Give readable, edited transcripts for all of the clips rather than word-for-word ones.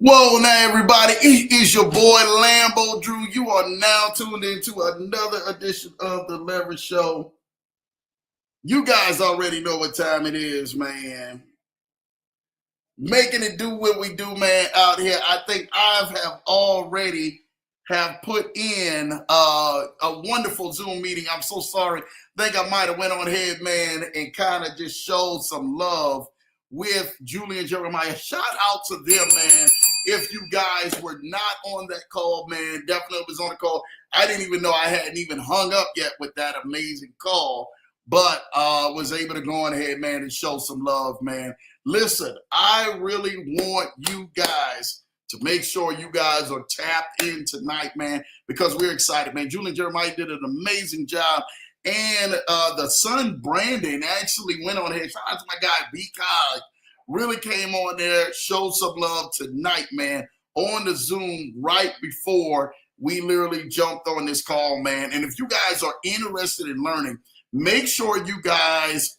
Well, now everybody, it is your boy Lambo Drew. You are now tuned into another edition of the Leverage Show. You guys already know what time it is, man. Making it do what we do, man, out here. I think I have already have put in a wonderful Zoom meeting. I'm so sorry. I think I might have went on ahead, man, and kind of just showed some love with Julie and Jeremiah. Shout out to them, man. If you guys were not on that call, man, definitely was on the call. I didn't even know I hadn't even hung up yet with that amazing call, but was able to go on ahead, man, and show some love, man. Listen, I really want you guys to make sure you guys are tapped in tonight, man, because we're excited, man. Julie and Jeremiah did an amazing job. And the son, Brandon, actually went on ahead. Shout out to my guy, B-Cog. Really came on there, showed some love tonight, man, on the Zoom right before we literally jumped on this call, man. And if you guys are interested in learning, make sure you guys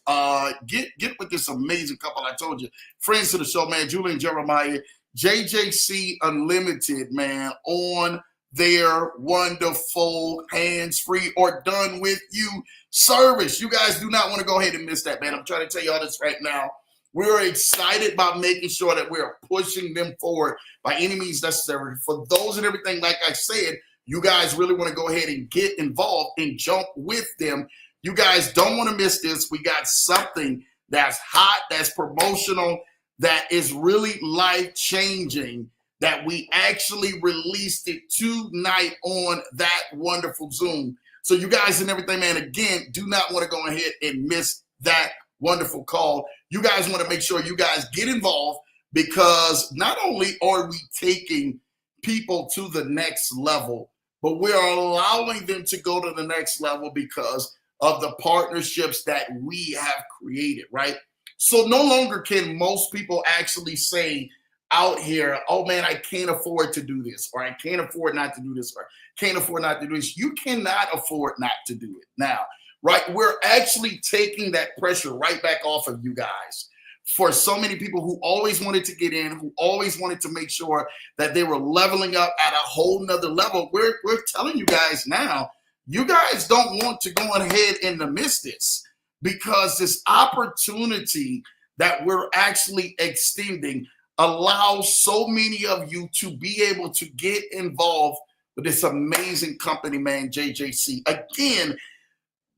get with this amazing couple. I told you, friends to the show, man, Julie and Jeremiah, JJC Unlimited, man, on their wonderful hands-free or done with you service. You guys do not want to go ahead and miss that, man. I'm trying to tell you all this right now. We're excited about making sure that we're pushing them forward by any means necessary. For those and everything, like I said, you guys really want to go ahead and get involved and jump with them. You guys don't want to miss this. We got something that's hot, that's promotional, that is really life-changing, that we actually released it tonight on that wonderful Zoom. So you guys and everything, man, again, do not want to go ahead and miss that wonderful call. You guys want to make sure you guys get involved, because not only are we taking people to the next level, but we're allowing them to go to the next level because of the partnerships that we have created, right? So no longer can most people actually say out here, oh man, I can't afford to do this, or I can't afford not to do this, or can't afford not to do this. You cannot afford not to do it now, right? We're actually taking that pressure right back off of you guys. For so many people who always wanted to get in, who always wanted to make sure that they were leveling up at a whole nother level, we're telling you guys now, you guys don't want to go ahead and miss this, because this opportunity that we're actually extending allows so many of you to be able to get involved with this amazing company, man, JJC. Again,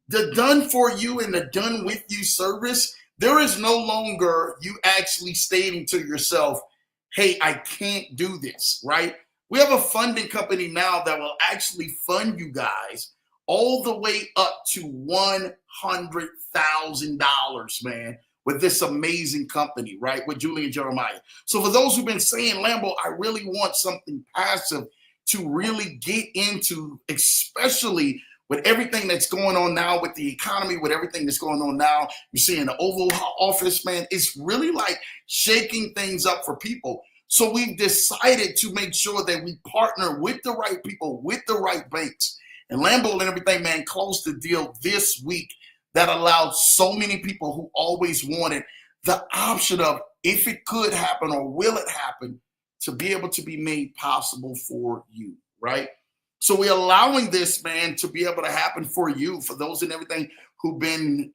the done for you and the done with you service, there is no longer you actually stating to yourself, hey, I can't do this, right? We have a funding company now that will actually fund you guys all the way up to $100,000, man, with this amazing company, right, with Julie and Jeremiah. So for those who've been saying, Lambo, I really want something passive to really get into, especially with everything that's going on now with the economy, with everything that's going on now. You see in the Oval Office, man, it's really like shaking things up for people. So we've decided to make sure that we partner with the right people, with the right banks. And Lambo and everything, man, closed the deal this week that allowed so many people who always wanted the option of, if it could happen or will it happen, to be able to be made possible for you, right? So we're allowing this, man, to be able to happen for you, for those and everything who've been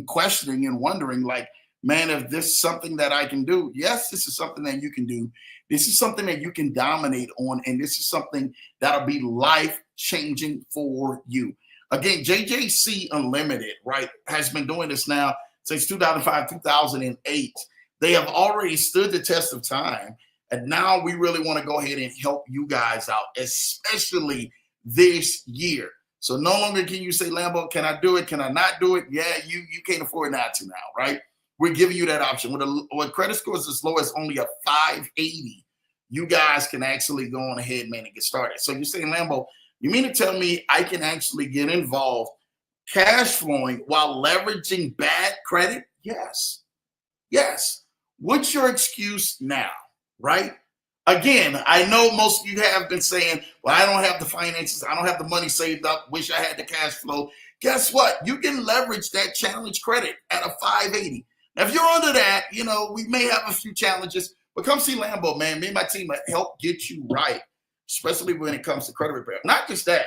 questioning and wondering, like, man, if this is something that I can do. Yes, this is something that you can do. This is something that you can dominate on, and this is something that'll be life-changing for you. Again, JJC Unlimited, right, has been doing this now since 2005, 2008. They have already stood the test of time, and now we really want to go ahead and help you guys out, especially this year. So no longer can you say, Lambo, can I do it? Can I not do it? Yeah, you can't afford not to now, right? We're giving you that option. With credit scores as low as only a 580, you guys can actually go on ahead, man, and get started. So you're saying, Lambo, you mean to tell me I can actually get involved cash flowing while leveraging bad credit? Yes. Yes. What's your excuse now, right? Again, I know most of you have been saying, well, I don't have the finances. I don't have the money saved up. Wish I had the cash flow. Guess what? You can leverage that challenge credit at a 580. Now, if you're under that, we may have a few challenges, But come see Lambo, man. Me and my team will help get you right, especially when it comes to credit repair. Not just that.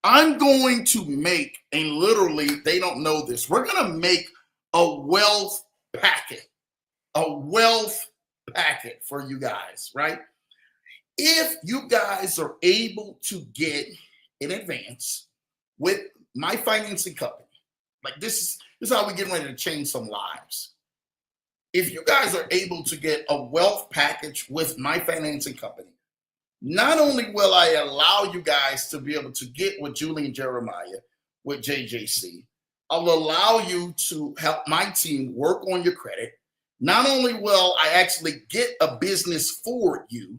I'm going to make, and literally, they don't know this, we're going to make a wealth packet for you guys, right? If you guys are able to get in advance with my financing company, like this is how we're getting ready to change some lives. If you guys are able to get a wealth package with my financing company, not only will I allow you guys to be able to get with Julie and Jeremiah with JJC, I'll allow you to help my team work on your credit. Not only will I actually get a business for you,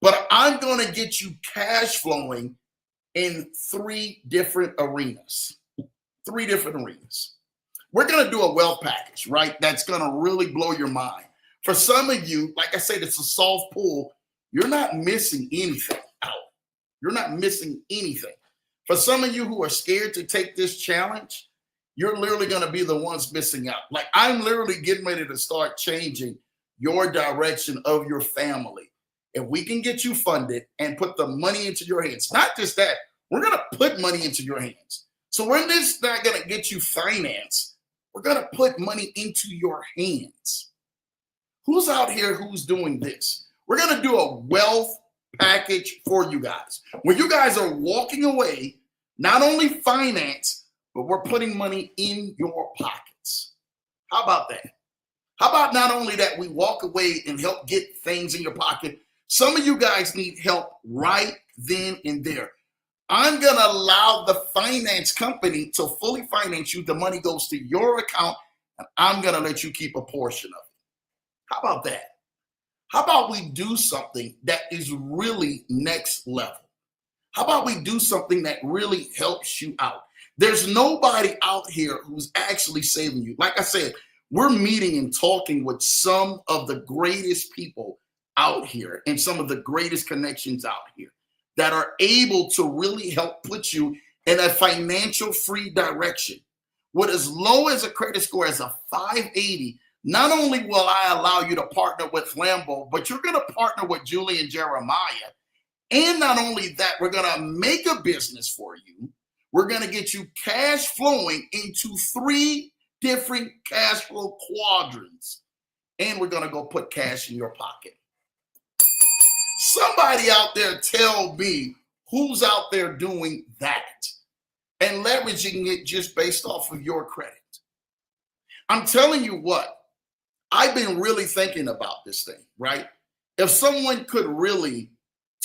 but I'm going to get you cash flowing in 3 different arenas. 3 different arenas. We're going to do a wealth package, right? That's going to really blow your mind. For some of you, like I said, it's a soft pull. You're not missing anything out. You're not missing anything. For some of you who are scared to take this challenge, you're literally going to be the ones missing out. Like I'm literally getting ready to start changing your direction of your family. If we can get you funded and put the money into your hands, not just that, we're going to put money into your hands. So we're just not going to get you financed. We're going to put money into your hands. Who's out here who's doing this? We're going to do a wealth package for you guys, where you guys are walking away, not only finance, but we're putting money in your pockets. How about that? How about not only that, we walk away and help get things in your pocket. Some of you guys need help right then and there. I'm going to allow the finance company to fully finance you. The money goes to your account, and I'm going to let you keep a portion of it. How about that? How about we do something that is really next level? How about we do something that really helps you out? There's nobody out here who's actually saving you. Like I said, we're meeting and talking with some of the greatest people out here and some of the greatest connections out here that are able to really help put you in a financial free direction. With as low as a credit score as a 580, not only will I allow you to partner with Lambo, but you're going to partner with Julie and Jeremiah. And not only that, we're going to make a business for you. We're going to get you cash flowing into 3 different cash flow quadrants. And we're going to go put cash in your pocket. Somebody out there tell me who's out there doing that and leveraging it just based off of your credit. I'm telling you what, I've been really thinking about this thing, right? If someone could really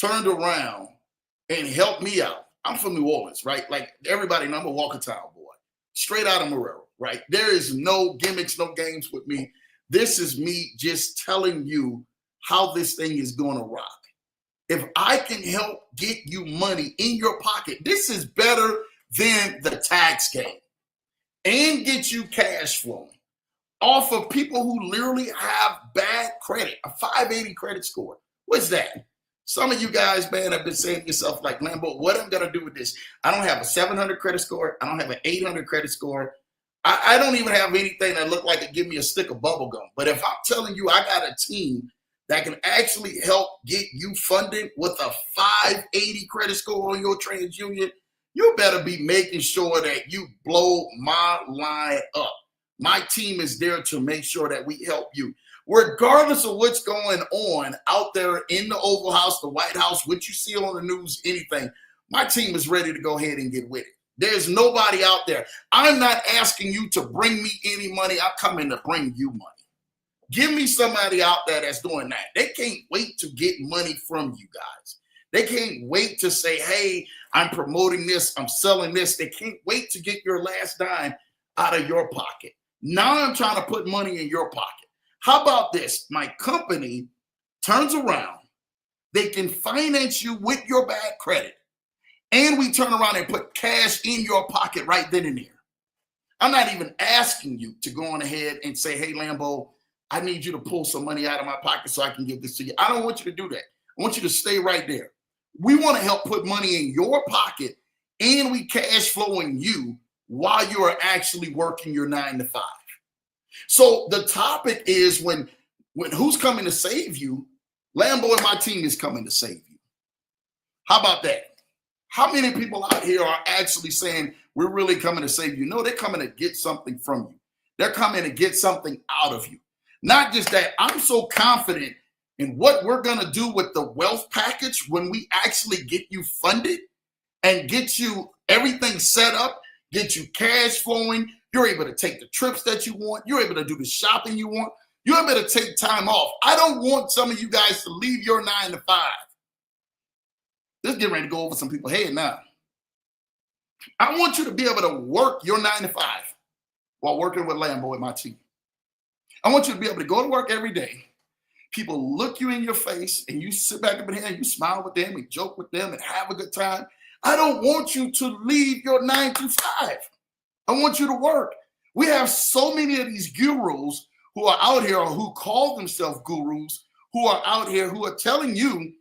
turn around and help me out. I'm from New Orleans, right? Like everybody knows I'm a Walker Town boy, straight out of Marrero, right? There is no gimmicks, no games with me. This is me just telling you how this thing is going to rock. If I can help get you money in your pocket, this is better than the tax game, and get you cash flowing off of people who literally have bad credit, a 580 credit score. What's that? Some of you guys, man, have been saying to yourself, like, Lambo, what am I going to do with this? I don't have a 700 credit score. I don't have an 800 credit score. I don't even have anything that look like it give me a stick of bubble gum. But if I'm telling you I got a team that can actually help get you funded with a 580 credit score on your TransUnion, you better be making sure that you blow my line up. My team is there to make sure that we help you. Regardless of what's going on out there in the Oval House, the White House, what you see on the news, anything, my team is ready to go ahead and get with it. There's nobody out there. I'm not asking you to bring me any money. I'm coming to bring you money. Give me somebody out there that's doing that. They can't wait to get money from you guys. They can't wait to say, hey, I'm promoting this, I'm selling this. They can't wait to get your last dime out of your pocket. Now I'm trying to put money in your pocket. How about this? My company turns around. They can finance you with your bad credit. And we turn around and put cash in your pocket right then and there. I'm not even asking you to go on ahead and say, hey, Lambo, I need you to pull some money out of my pocket so I can give this to you. I don't want you to do that. I want you to stay right there. We want to help put money in your pocket, and we cash flowing you while you are actually working your 9 to 5. So the topic is when When who's coming to save you? Lambo and my team is coming to save you. How about that? How many people out here are actually saying we're really coming to save you? No, they're coming to get something from you. They're coming to get something out of you. Not just that, I'm so confident in what we're going to do with the wealth package when we actually get you funded and get you everything set up, get you cash flowing. You're able to take the trips that you want. You're able to do the shopping you want. You're able to take time off. I don't want some of you guys to leave your 9 to 5. Let's get ready to go over some people's head now. I want you to be able to work your 9 to 5 while working with Lambo and my team. I want you to be able to go to work every day. People look you in your face and you sit back up in here and you smile with them and joke with them and have a good time. I don't want you to leave your 9 to 5. I want you to work. We have so many of these gurus who are out here or who call themselves gurus who are out here who are telling you,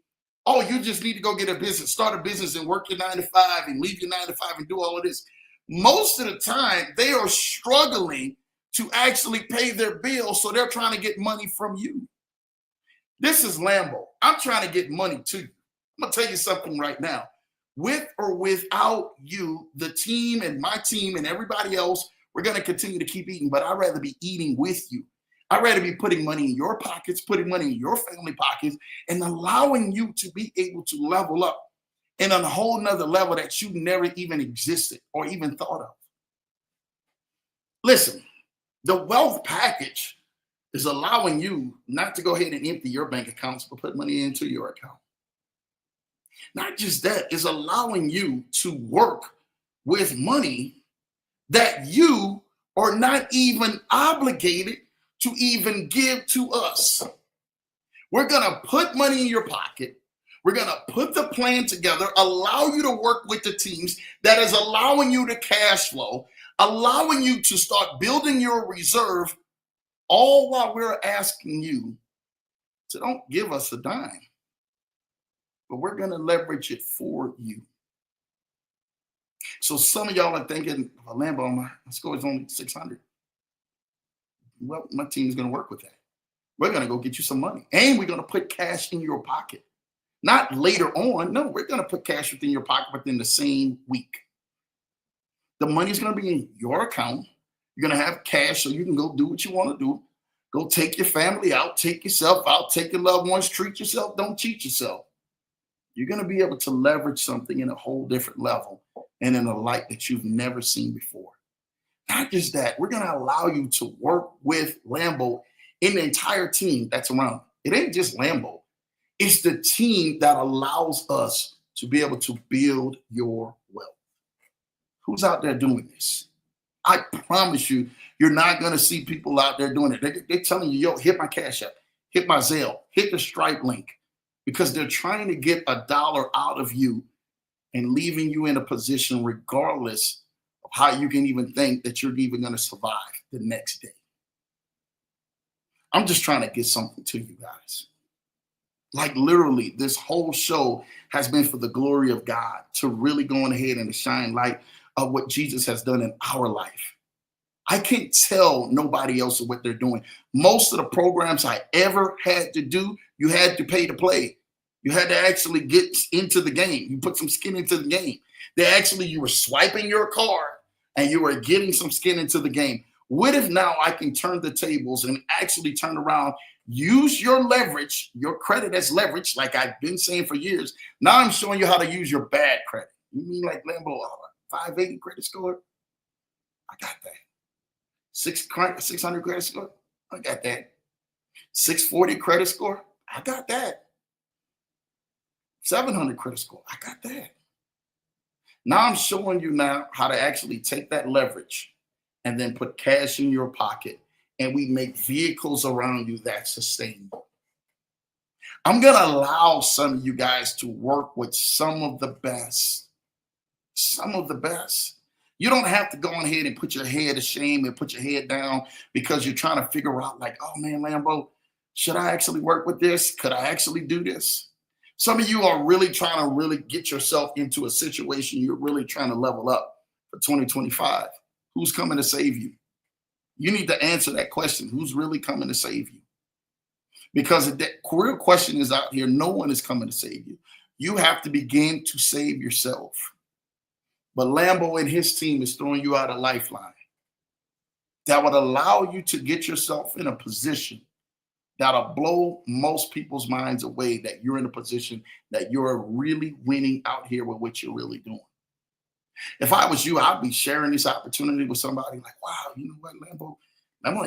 oh, you just need to go get a business, start a business and work your 9 to 5 and leave your 9 to 5 and do all of this. Most of the time, they are struggling to actually pay their bills, so they're trying to get money from you. This is Lambo. I'm trying to get money to you. I'm going to tell you something right now. With or without you, the team and my team and everybody else, we're going to continue to keep eating, but I'd rather be eating with you. I'd rather be putting money in your pockets, putting money in your family pockets, and allowing you to be able to level up in a whole nother level that you never even existed or even thought of. Listen, the wealth package is allowing you not to go ahead and empty your bank accounts, but put money into your account. Not just that, it's allowing you to work with money that you are not even obligated to even give to us. We're going to put money in your pocket. We're going to put the plan together, allow you to work with the teams that is allowing you to cash flow, allowing you to start building your reserve, all while we're asking you to don't give us a dime, but we're going to leverage it for you. So some of y'all are thinking, well, Lambo, my score is only 600. Well, my team is going to work with that. We're going to go get you some money, and we're going to put cash in your pocket. Not later on. No, we're going to put cash within your pocket within the same week. The money is going to be in your account. You're going to have cash so you can go do what you want to do. Go take your family out, take yourself out, take your loved ones, treat yourself, don't cheat yourself. You're going to be able to leverage something in a whole different level and in a light that you've never seen before. Not just that, we're going to allow you to work with Lambo in the entire team that's around. It ain't just Lambo. It's the team that allows us to be able to build your wealth. Who's out there doing this? I promise you, you're not going to see people out there doing it. They're telling you, yo, hit my Cash App, hit my Zelle, hit the Stripe link, because they're trying to get $1 out of you and leaving you in a position regardless of how you can even think that you're even going to survive the next day. I'm just trying to get something to you guys. Like literally, this whole show has been for the glory of God, to really go on ahead and to shine light of what Jesus has done in our life. I can't tell nobody else what they're doing. Most of the programs I ever had to do, you had to pay to play. You had to actually get into the game. You put some skin into the game. You were swiping your card and you were getting some skin into the game. What if now I can turn the tables and actually turn around, use your leverage, your credit as leverage, like I've been saying for years. Now I'm showing you how to use your bad credit. You mean like Lambo, 580 credit score? I got that. 600 credit score? I got that. 640 credit score? I got that. 700 credit score? I got that. Now I'm showing you now how to actually take that leverage and then put cash in your pocket, and we make vehicles around you that's sustainable. I'm going to allow some of you guys to work with some of the best. Some of the best. You don't have to go on ahead and put your head to shame and put your head down because you're trying to figure out like, oh man, Lambo, should I actually work with this? Could I actually do this? Some of you are really trying to really get yourself into a situation. You're really trying to level up for 2025. Who's coming to save you? You need to answer that question. Who's really coming to save you? Because the real question is out here, no one is coming to save you. You have to begin to save yourself. But Lambo and his team is throwing you out a lifeline that would allow you to get yourself in a position that'll blow most people's minds away, that you're in a position that you're really winning out here with what you're really doing. If I was you, I'd be sharing this opportunity with somebody like, wow, you know what, Lambo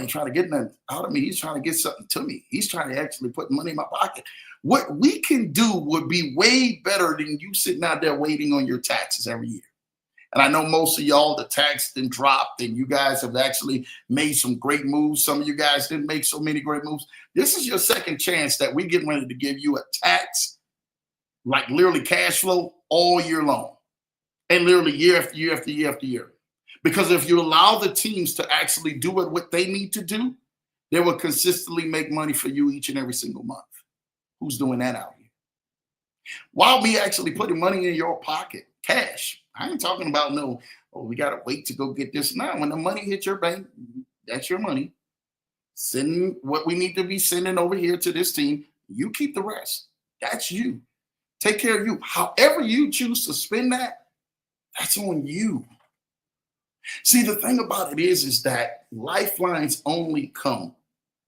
ain't trying to get nothing out of me. He's trying to get something to me. He's trying to actually put money in my pocket. What we can do would be way better than you sitting out there waiting on your taxes every year. And I know most of y'all, the tax then dropped and you guys have actually made some great moves. Some of you guys didn't make so many great moves. This is your second chance that we're getting ready to give you a tax, like literally cash flow all year long. And literally year after year after year after year. Because if you allow the teams to actually do what they need to do, they will consistently make money for you each and every single month. Who's doing that out here? While me actually putting money in your pocket, cash. I ain't talking about no, oh, we got to wait to go get this. Now, when the money hits your bank, that's your money. Send what we need to be sending over here to this team. You keep the rest. That's you. Take care of you. However you choose to spend that, that's on you. See, the thing about it is that lifelines only come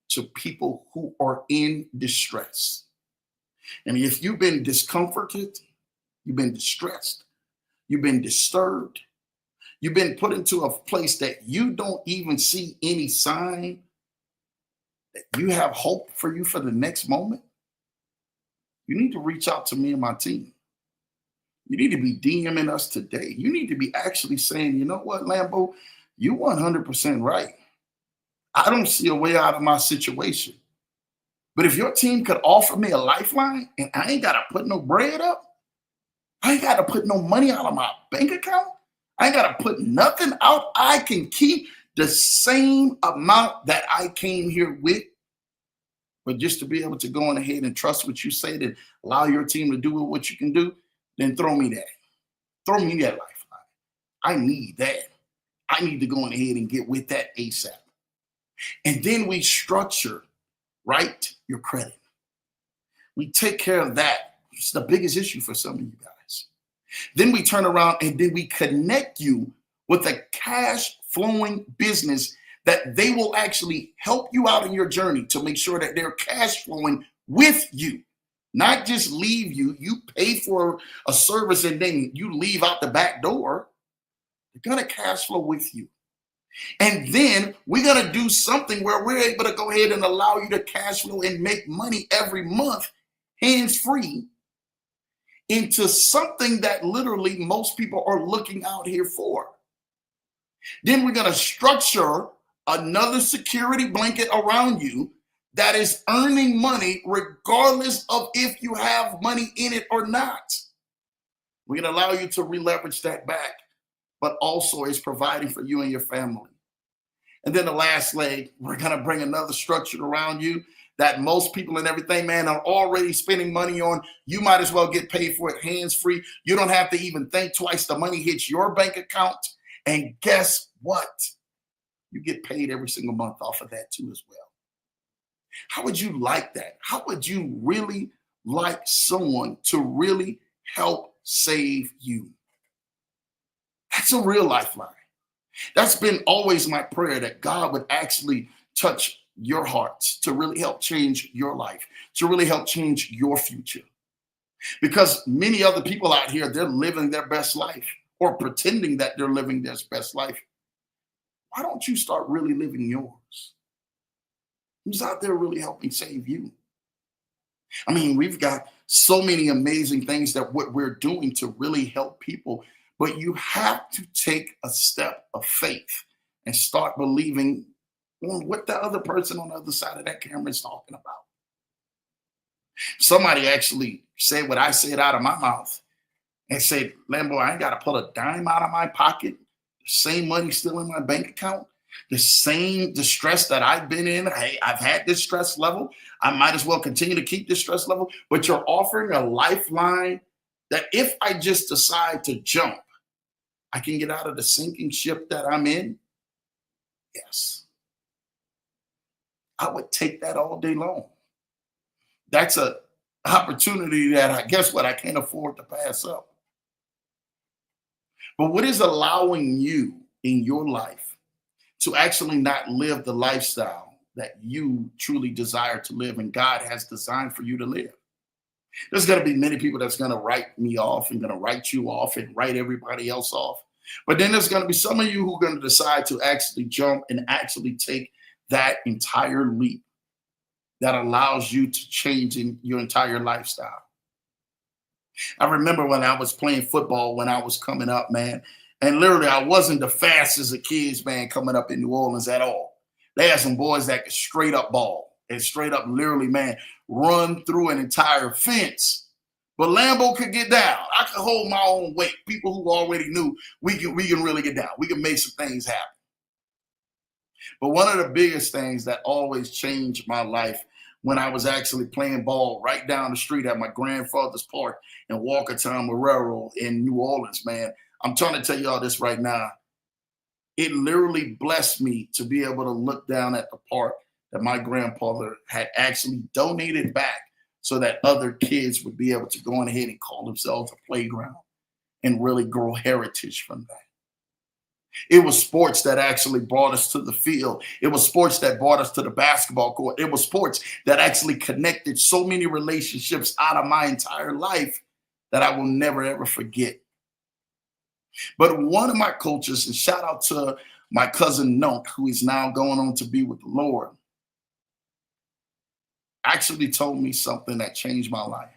to people who are in distress. And if you've been discomforted, you've been distressed, you've been disturbed, you've been put into a place that you don't even see any sign that you have hope for you for the next moment, you need to reach out to me and my team. You need to be DMing us today. You need to be actually saying, you know what, Lambo, you 100% right. I don't see a way out of my situation. But if your team could offer me a lifeline and I ain't got to put no bread up, I ain't got to put no money out of my bank account, I ain't got to put nothing out, I can keep the same amount that I came here with. But just to be able to go on ahead and trust what you say, and allow your team to do what you can do, then throw me that. Throw me that lifeline. I need that. I need to go on ahead and get with that ASAP. And then we structure, right, your credit. We take care of that. It's the biggest issue for some of you guys. Then we turn around and then we connect you with a cash flowing business that they will actually help you out in your journey to make sure that they're cash flowing with you. Not just leave you. You pay for a service and then you leave out the back door. They're going to cash flow with you. And then we're going to do something where we're able to go ahead and allow you to cash flow and make money every month, hands-free, into something that literally most people are looking out here for. Then we're going to structure another security blanket around you that is earning money regardless of if you have money in it or not. We're going to allow you to re-leverage that back, but also is providing for you and your family. And then the last leg, we're going to bring another structure around you that most people and everything, man, are already spending money on. You might as well get paid for it hands-free. You don't have to even think twice. The money hits your bank account. And guess what? You get paid every single month off of that too as well. How would you like that? How would you really like someone to really help save you? That's a real lifeline. That's been always my prayer, that God would actually touch your hearts to really help change your life, to really help change your future. Because many other people out here, they're living their best life or pretending that they're living their best life. Why don't you start really living yours? Who's out there really helping save you? I mean, we've got so many amazing things that what we're doing to really help people, but you have to take a step of faith and start believing on what the other person on the other side of that camera is talking about. Somebody actually said what I said out of my mouth and said, Lambo, I ain't got to pull a dime out of my pocket. The same money still in my bank account. The same distress that I've been in. Hey, I've had this stress level. I might as well continue to keep this stress level. But you're offering a lifeline that if I just decide to jump, I can get out of the sinking ship that I'm in. Yes. I would take that all day long. That's a opportunity that I guess what I can't afford to pass up. But what is allowing you in your life to actually not live the lifestyle that you truly desire to live and God has designed for you to live? There's going to be many people that's going to write me off and going to write you off and write everybody else off. But then there's going to be some of you who are going to decide to actually jump and actually take that entire leap that allows you to change in your entire lifestyle. I remember when I was playing football when I was coming up, man, and literally I wasn't the fastest of kids, man, coming up in New Orleans at all. They had some boys that could straight up ball and straight up literally, man, run through an entire fence. But Lambo could get down. I could hold my own weight. People who already knew we can really get down. We can make some things happen. But one of the biggest things that always changed my life when I was actually playing ball right down the street at my grandfather's park in Walkertown Marrero in New Orleans, man. I'm trying to tell y'all this right now. It literally blessed me to be able to look down at the park that my grandfather had actually donated back so that other kids would be able to go on ahead and call themselves a playground and really grow heritage from that. It was sports that actually brought us to the field. It was sports that brought us to the basketball court. It was sports that actually connected so many relationships out of my entire life that I will never, ever forget. But one of my coaches, and shout out to my cousin Nunk, who is now going on to be with the Lord, actually told me something that changed my life.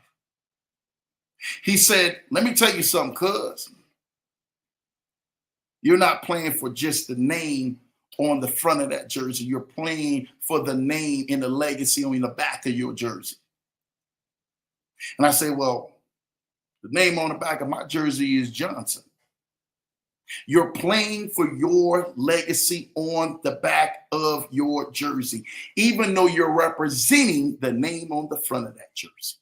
He said, let me tell you something, cuz. You're not playing for just the name on the front of that jersey. You're playing for the name and the legacy on the back of your jersey. And I say, well, the name on the back of my jersey is Johnson. You're playing for your legacy on the back of your jersey, even though you're representing the name on the front of that jersey.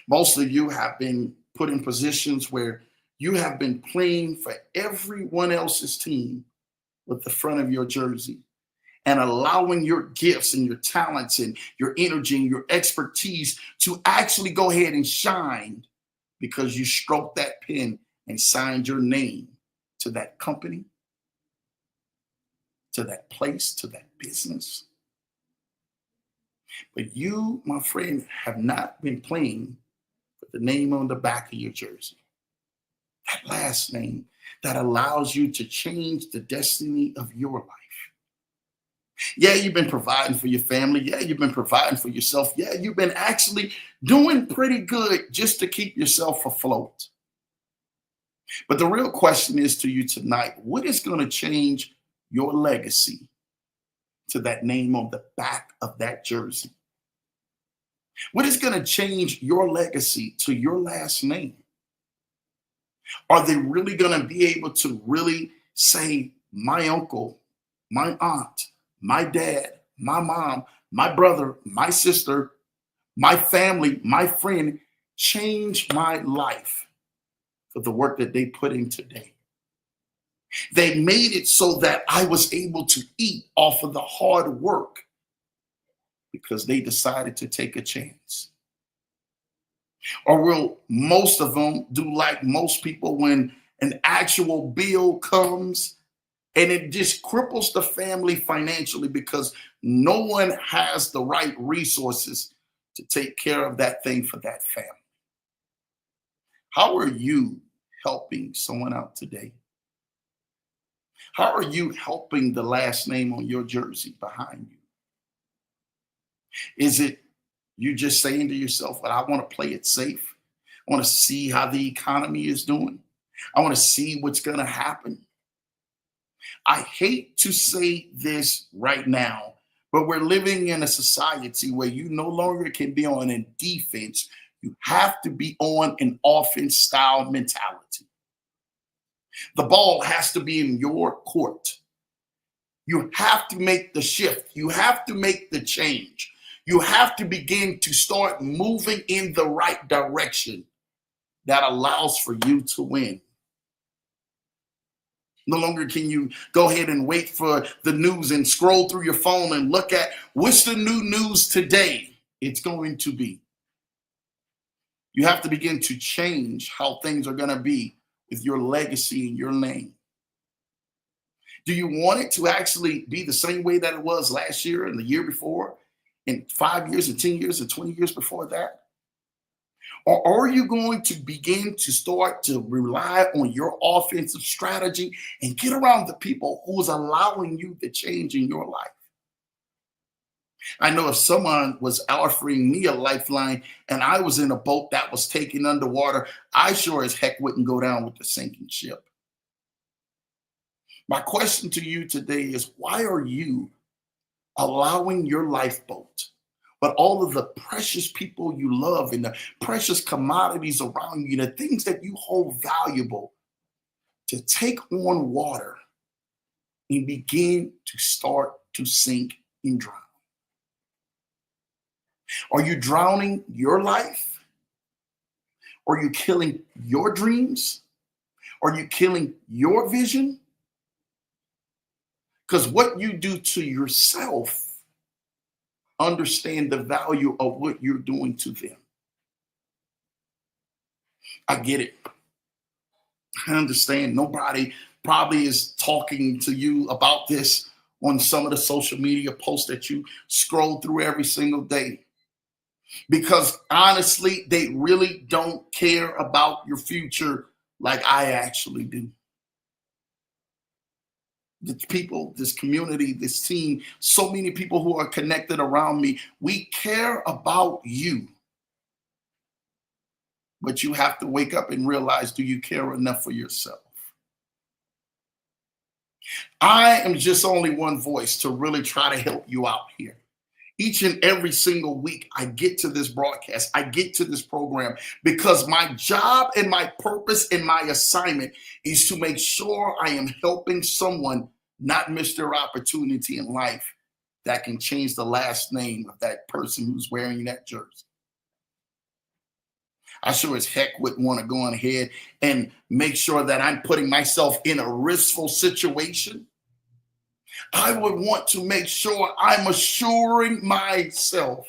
Most of you have been put in positions where you have been playing for everyone else's team with the front of your jersey and allowing your gifts and your talents and your energy and your expertise to actually go ahead and shine because you stroked that pen and signed your name to that company, to that place, to that business. But you, my friend, have not been playing with the name on the back of your jersey. That last name that allows you to change the destiny of your life. Yeah, you've been providing for your family. Yeah, you've been providing for yourself. Yeah, you've been actually doing pretty good just to keep yourself afloat. But the real question is to you tonight, what is going to change your legacy to that name on the back of that jersey? What is going to change your legacy to your last name? Are they really going to be able to really say, my uncle, my aunt, my dad, my mom, my brother, my sister, my family, my friend changed my life for the work that they put in today? They made it so that I was able to eat off of the hard work because they decided to take a chance. Or will most of them do like most people when an actual bill comes and it just cripples the family financially because no one has the right resources to take care of that thing for that family? How are you helping someone out today? How are you helping the last name on your jersey behind you? Is it you just saying to yourself, well, I want to play it safe. I want to see how the economy is doing. I want to see what's going to happen. I hate to say this right now, but we're living in a society where you no longer can be on a defense. You have to be on an offense style mentality. The ball has to be in your court. You have to make the shift. You have to make the change. You have to begin to start moving in the right direction that allows for you to win. No longer can you go ahead and wait for the news and scroll through your phone and look at what's the new news today. it's going to be. You have to begin to change how things are going to be with your legacy and your name. Do you want it to actually be the same way that it was last year and the year before, and 5 years and 10 years and 20 years before that? Or are you going to begin to start to rely on your offensive strategy and get around the people who's allowing you the change in your life? I know if someone was offering me a lifeline and I was in a boat that was taken underwater, I sure as heck wouldn't go down with the sinking ship. My question to you today is, why are you allowing your lifeboat, but all of the precious people you love and the precious commodities around you, the things that you hold valuable, to take on water and begin to start to sink and drown? Are you drowning your life? Are you killing your dreams? Are you killing your vision? Because what you do to yourself, understand the value of what you're doing to them. I get it. I understand nobody probably is talking to you about this on some of the social media posts that you scroll through every single day. Because honestly, they really don't care about your future like I actually do. The people, this community, this team, so many people who are connected around me, we care about you. But you have to wake up and realize, do you care enough for yourself? I am just only one voice to really try to help you out here. Each and every single week, I get to this broadcast, I get to this program because my job and my purpose and my assignment is to make sure I am helping someone not miss their opportunity in life that can change the last name of that person who's wearing that jersey. I sure as heck wouldn't want to go on ahead and make sure that I'm putting myself in a riskful situation. I would want to make sure I'm assuring myself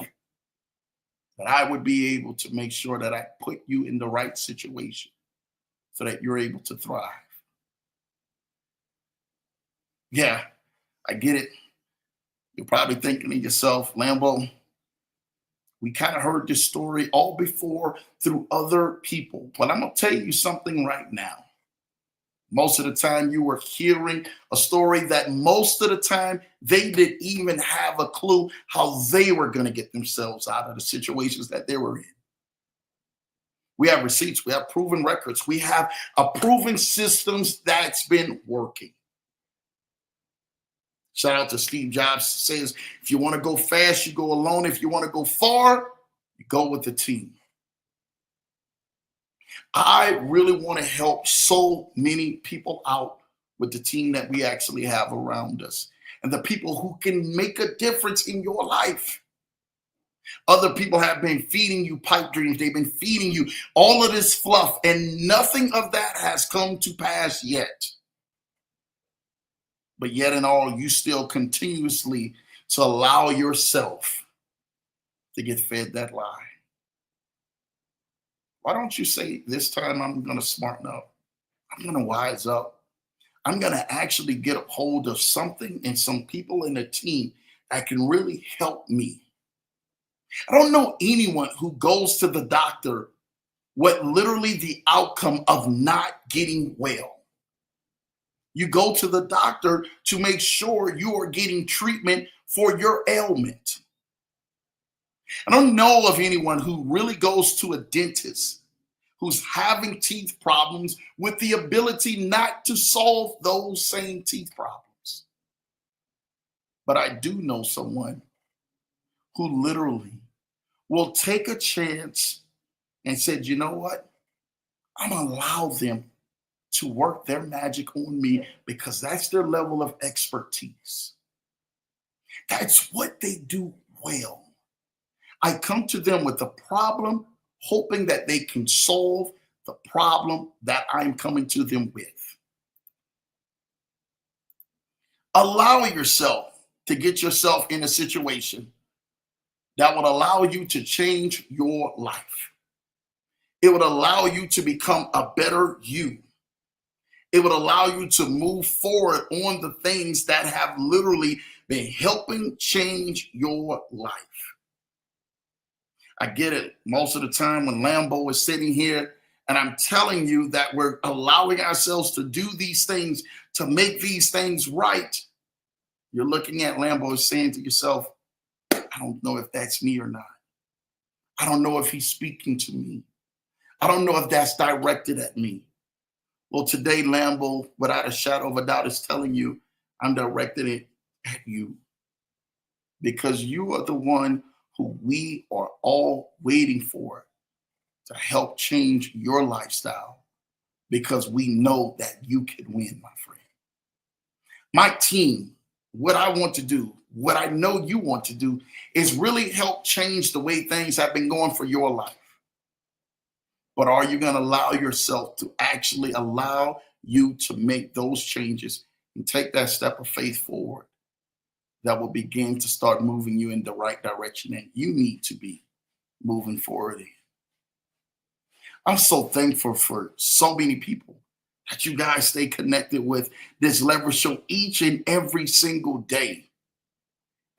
that I would be able to make sure that I put you in the right situation so that you're able to thrive. Yeah, I get it. You're probably thinking to yourself, Lambo, we kind of heard this story all before through other people. But I'm going to tell you something right now. Most of the time you were hearing a story that most of the time they didn't even have a clue how they were going to get themselves out of the situations that they were in. We have receipts, we have proven records, we have a proven systems that's been working. Shout out to Steve Jobs, says, if you want to go fast, you go alone. If you want to go far, you go with the team. I really want to help so many people out with the team that we actually have around us and the people who can make a difference in your life. Other people have been feeding you pipe dreams. They've been feeding you all of this fluff, and nothing of that has come to pass yet. But yet in all, you still continuously to allow yourself to get fed that lie. Why don't you say, this time I'm going to smarten up. I'm going to wise up. I'm going to actually get a hold of something and some people in the team that can really help me. I don't know anyone who goes to the doctor with literally the outcome of not getting well. You go to the doctor to make sure you are getting treatment for your ailment. I don't know of anyone who really goes to a dentist who's having teeth problems with the ability not to solve those same teeth problems. But I do know someone who literally will take a chance and said, you know what? I'm going to allow them to work their magic on me because that's their level of expertise. That's what they do well. I come to them with a problem, hoping that they can solve the problem that I'm coming to them with. Allow yourself to get yourself in a situation that would allow you to change your life. It would allow you to become a better you. It would allow you to move forward on the things that have literally been helping change your life. I get it most of the time when Lambo is sitting here and I'm telling you that we're allowing ourselves to do these things, to make these things right. You're looking at Lambo saying to yourself, I don't know if that's me or not. I don't know if he's speaking to me. I don't know if that's directed at me. Well, today, Lambo, without a shadow of a doubt, is telling you, I'm directing it at you. Because you are the one who we are all waiting for to help change your lifestyle. Because we know that you can win, my friend. My team, what I want to do, what I know you want to do, is really help change the way things have been going for your life. But are you going to allow yourself to actually allow you to make those changes and take that step of faith forward that will begin to start moving you in the right direction that you need to be moving forward in? I'm so thankful for so many people that you guys stay connected with this Leverage Show each and every single day.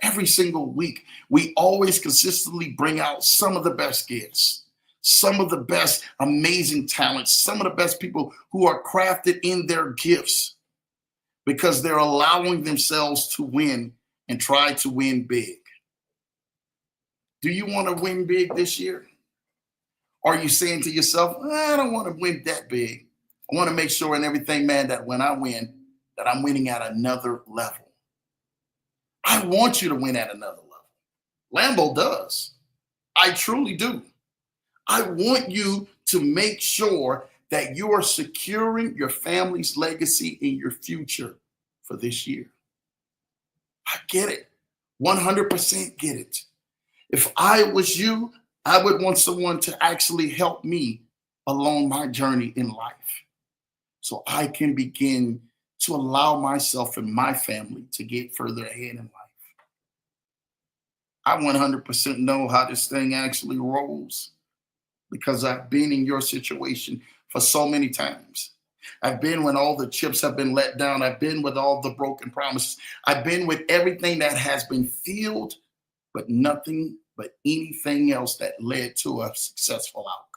Every single week, we always consistently bring out some of the best guests, some of the best amazing talents, some of the best people who are crafted in their gifts because they're allowing themselves to win and try to win big. Do you want to win big this year? Are you saying to yourself, I don't want to win that big. I want to make sure in everything, man, that when I win, that I'm winning at another level. I want you to win at another level. Lambo does. I truly do. I want you to make sure that you are securing your family's legacy and your future for this year. I get it. 100% get it. If I was you, I would want someone to actually help me along my journey in life so I can begin to allow myself and my family to get further ahead in life. I 100% know how this thing actually rolls because I've been in your situation for so many times. I've been when all the chips have been let down. I've been with all the broken promises. I've been with everything that has been filled, but nothing but anything else that led to a successful outcome.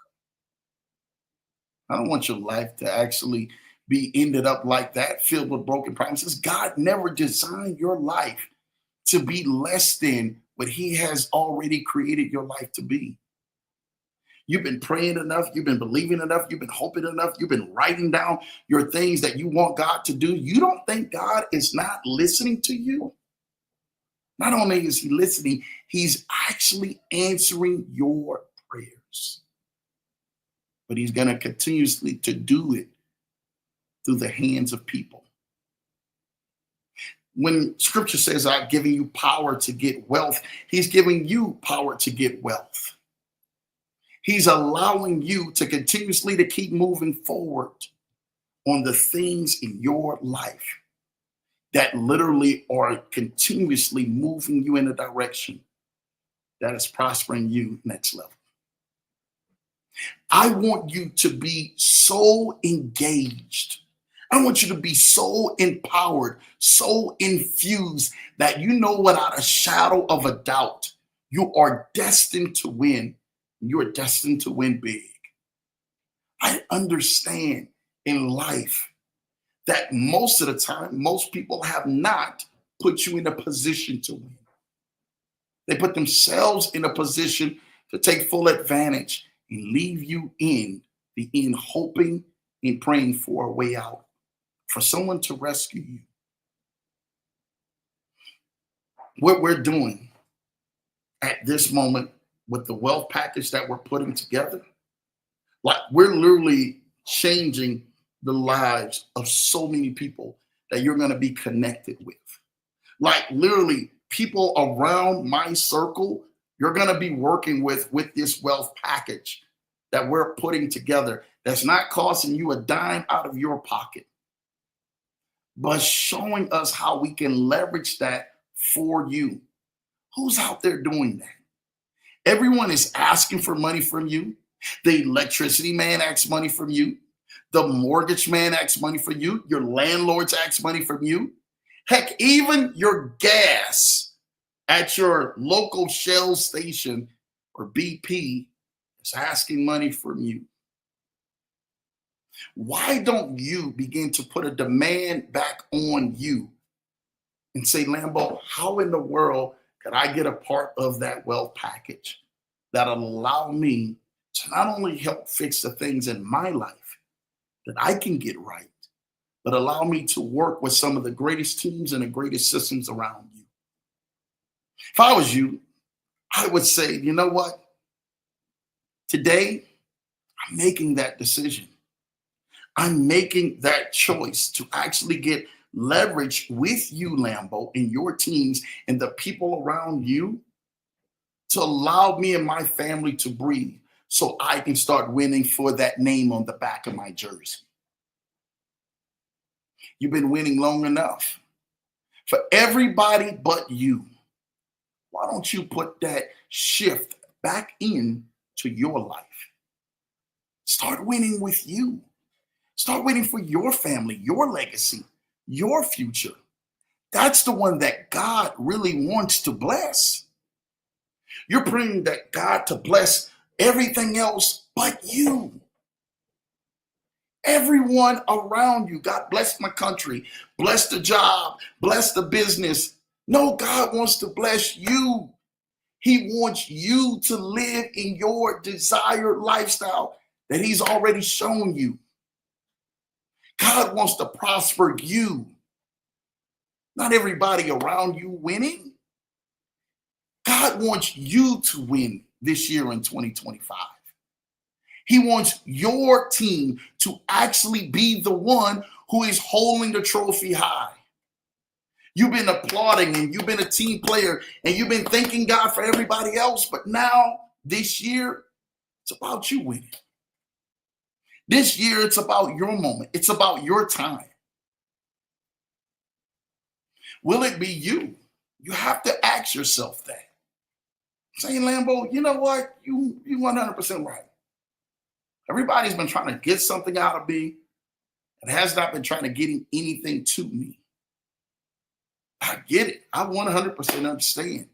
I don't want your life to actually be ended up like that, filled with broken promises. God never designed your life to be less than what he has already created your life to be. You've been praying enough. You've been believing enough. You've been hoping enough. You've been writing down your things that you want God to do. You don't think God is not listening to you? Not only is he listening, he's actually answering your prayers. But he's going to continuously to do it through the hands of people. When scripture says, I've given you power to get wealth, he's giving you power to get wealth. He's allowing you to continuously to keep moving forward on the things in your life that literally are continuously moving you in a direction that is prospering you next level. I want you to be so engaged. I want you to be so empowered, so infused that you know without a shadow of a doubt, you are destined to win. You are destined to win big. I understand in life that most of the time, most people have not put you in a position to win. They put themselves in a position to take full advantage and leave you in the end, hoping and praying for a way out, for someone to rescue you. What we're doing at this moment with the wealth package that we're putting together, like we're literally changing the lives of so many people that you're going to be connected with. Like literally people around my circle, you're going to be working with this wealth package that we're putting together that's not costing you a dime out of your pocket, but showing us how we can leverage that for you. Who's out there doing that? Everyone is asking for money from you. The electricity man asks money from you. The mortgage man asks money from you. Your landlords ask money from you. Heck, even your gas at your local Shell station or BP is asking money from you. Why don't you begin to put a demand back on you and say, Lambo, how in the world could I get a part of that wealth package that'll allow me to not only help fix the things in my life that I can get right, but allow me to work with some of the greatest teams and the greatest systems around you? If I was you, I would say, you know what? Today, I'm making that decision. I'm making that choice to actually get leverage with you, Lambo, and your teams and the people around you to allow me and my family to breathe so I can start winning for that name on the back of my jersey. You've been winning long enough. For everybody but you, why don't you put that shift back in to your life? Start winning with you. Start winning for your family, your legacy, your future. That's the one that God really wants to bless. You're praying that God to bless everything else but you. Everyone around you. God bless my country, bless the job, bless the business. No, God wants to bless you. He wants you to live in your desired lifestyle that He's already shown you. God wants to prosper you. Not everybody around you winning. God wants you to win this year in 2025. He wants your team to actually be the one who is holding the trophy high. You've been applauding and you've been a team player and you've been thanking God for everybody else. But now, this year, it's about you winning. This year, it's about your moment. It's about your time. Will it be you? You have to ask yourself that. Saying, Lambo, you know what? You 100% right. Everybody's been trying to get something out of me and has not been trying to get anything to me. I get it. I 100% understand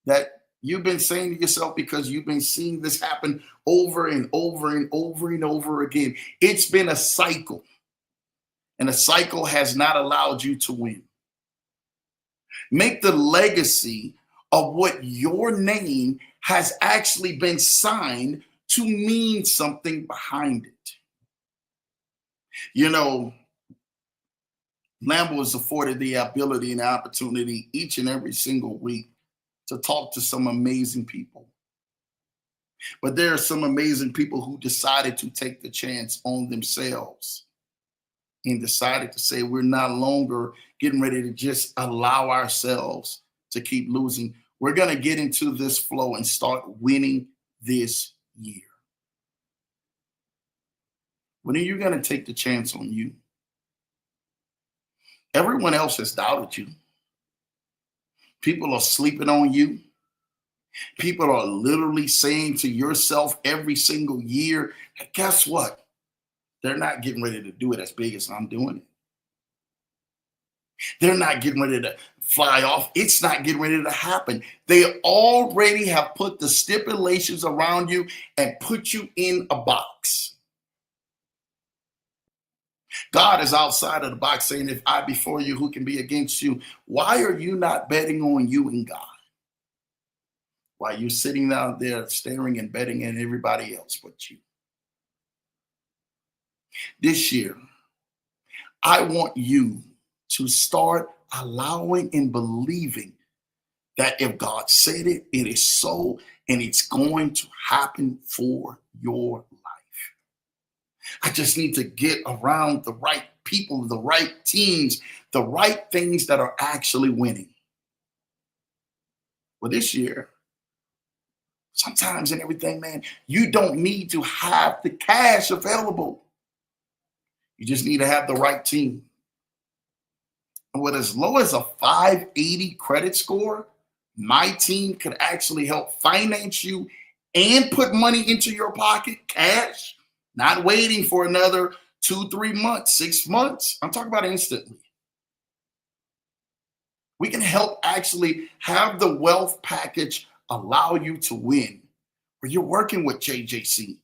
that you've been saying to yourself, because you've been seeing this happen over and over and over and over again. It's been a cycle, and a cycle has not allowed you to win. Make the legacy of what your name has actually been signed to mean something behind it. You know, Lambo is afforded the ability and the opportunity each and every single week to talk to some amazing people. But there are some amazing people who decided to take the chance on themselves and decided to say, we're not longer getting ready to just allow ourselves to keep losing. We're going to get into this flow and start winning this year. When are you going to take the chance on you? Everyone else has doubted you. People are sleeping on you. People are literally saying to yourself every single year, guess what? They're not getting ready to do it as big as I'm doing it. They're not getting ready to fly off. It's not getting ready to happen. They already have put the stipulations around you and put you in a box. God is outside of the box saying, if I be for you, who can be against you? Why are you not betting on you and God? While you're sitting down there staring and betting on everybody else but you. This year, I want you to start allowing and believing that if God said it, it is so, and it's going to happen for your life. I just need to get around the right people, the right teams, the right things that are actually winning. Well, this year, sometimes in everything, man, you don't need to have the cash available. You just need to have the right team. And with as low as a 580 credit score, My team could actually help finance you and put money into your pocket, cash, not waiting for another 2, 3 months, 6 months. I'm talking about instantly. We can help actually have the wealth package allow you to win. Where you're working with JJC,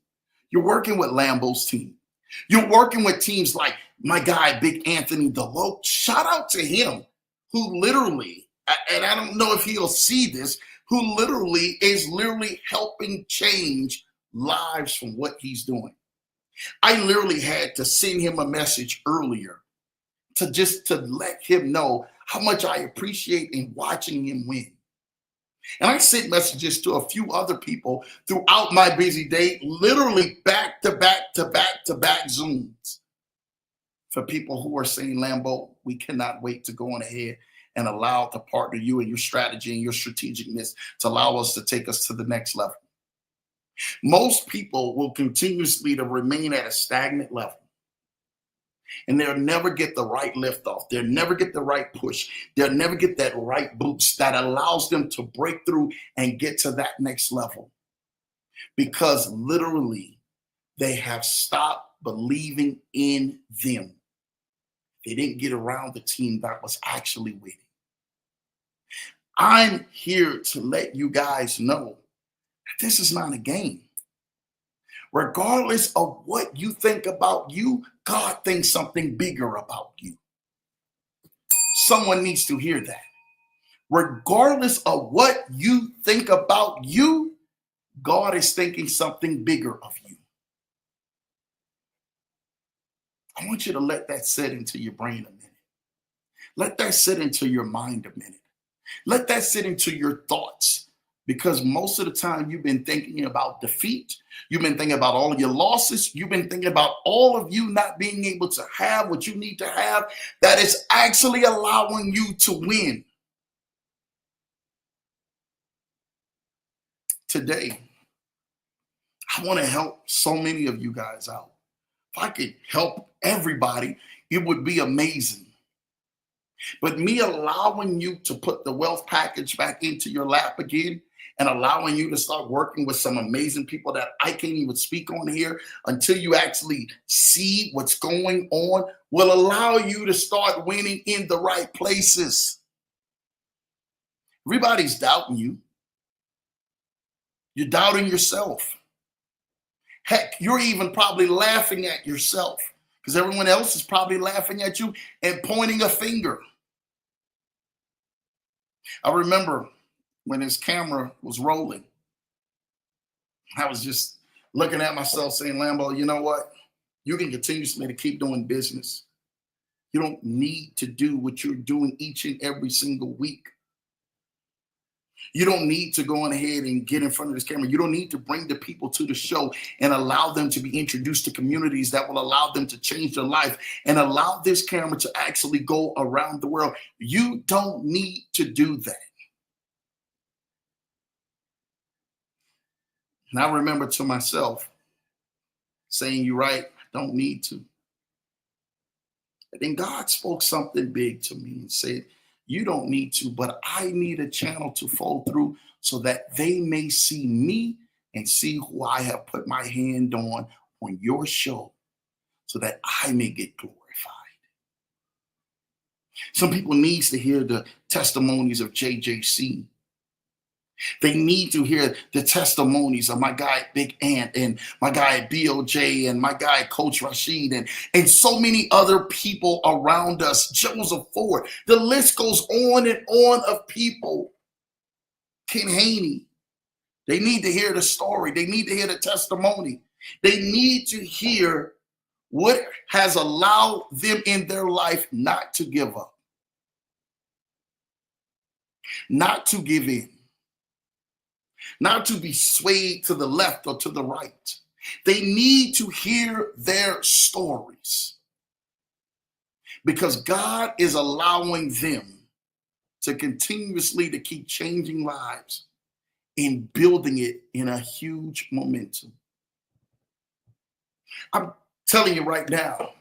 you're working with Lambo's team, you're working with teams like my guy, Big Anthony Deloach. Shout out to him, who literally, and I don't know if he'll see this, who literally is helping change lives from what he's doing. I literally had to send him a message earlier to let him know how much I appreciate in watching him win. And I sent messages to a few other people throughout my busy day, literally back to back to back to back Zooms, for people who are saying, Lambo, we cannot wait to go on ahead and allow to partner you and your strategy and your strategicness to allow us to take us to the next level. Most people will continuously to remain at a stagnant level. And they'll never get the right lift off. They'll never get the right push. They'll never get that right boost that allows them to break through and get to that next level. Because literally, they have stopped believing in them. They didn't get around the team that was actually winning. I'm here to let you guys know that this is not a game. Regardless of what you think about you, God thinks something bigger about you. Someone needs to hear that. Regardless of what you think about you, God is thinking something bigger of you. I want you to let that sit into your brain a minute. Let that sit into your mind a minute. Let that sit into your thoughts. Because most of the time you've been thinking about defeat. You've been thinking about all of your losses. You've been thinking about all of you not being able to have what you need to have that is actually allowing you to win. Today, I want to help so many of you guys out. If I could help everybody, it would be amazing. But me allowing you to put the wealth package back into your lap again, and allowing you to start working with some amazing people that I can't even speak on here until you actually see what's going on, will allow you to start winning in the right places. Everybody's doubting you. You're doubting yourself. Heck, you're even probably laughing at yourself because everyone else is probably laughing at you and pointing a finger. I remember when his camera was rolling, I was just looking at myself saying, Lambo, you know what? You can continuously to keep doing business. You don't need to do what you're doing each and every single week. You don't need to go on ahead and get in front of this camera. You don't need to bring the people to the show and allow them to be introduced to communities that will allow them to change their life and allow this camera to actually go around the world. You don't need to do that. And I remember to myself saying, you're right, I don't need to. And then God spoke something big to me and said, you don't need to, but I need a channel to fall through so that they may see me and see who I have put my hand on your show so that I may get glorified. Some people need to hear the testimonies of JJC. They need to hear the testimonies of my guy Big Ant and my guy BOJ and my guy Coach Rashid and so many other people around us, Joseph Ford. The list goes on and on of people. Ken Haney. They need to hear the story. They need to hear the testimony. They need to hear what has allowed them in their life not to give up, not to give in, not to be swayed to the left or to the right. They need to hear their stories because God is allowing them to continuously to keep changing lives and building it in a huge momentum. I'm telling you right now,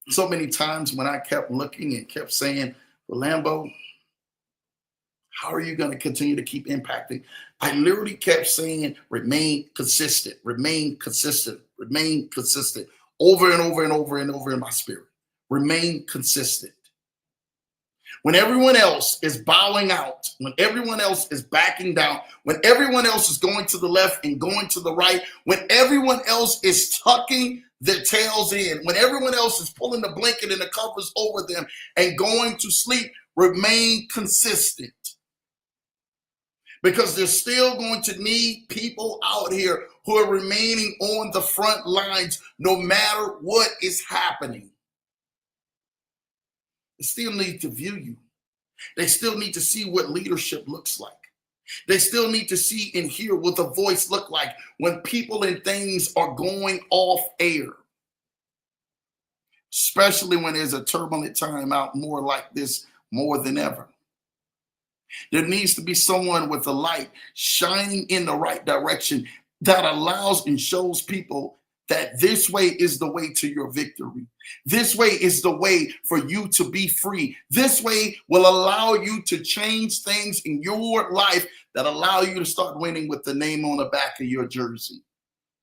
so many times when I kept looking and kept saying, well, Lambo, How are you going to continue to keep impacting? I literally kept saying, remain consistent, remain consistent, remain consistent, over and over and over and over in my spirit. Remain consistent. When everyone else is bowing out, when everyone else is backing down, when everyone else is going to the left and going to the right, when everyone else is tucking their tails in, when everyone else is pulling the blanket and the covers over them and going to sleep, remain consistent. Because they're still going to need people out here who are remaining on the front lines no matter what is happening. They still need to view you. They still need to see what leadership looks like. They still need to see and hear what the voice look like when people and things are going off air. Especially when there's a turbulent time out more like this more than ever. There needs to be someone with a light shining in the right direction that allows and shows people that this way is the way to your victory. This way is the way for you to be free. This way will allow you to change things in your life that allow you to start winning with the name on the back of your jersey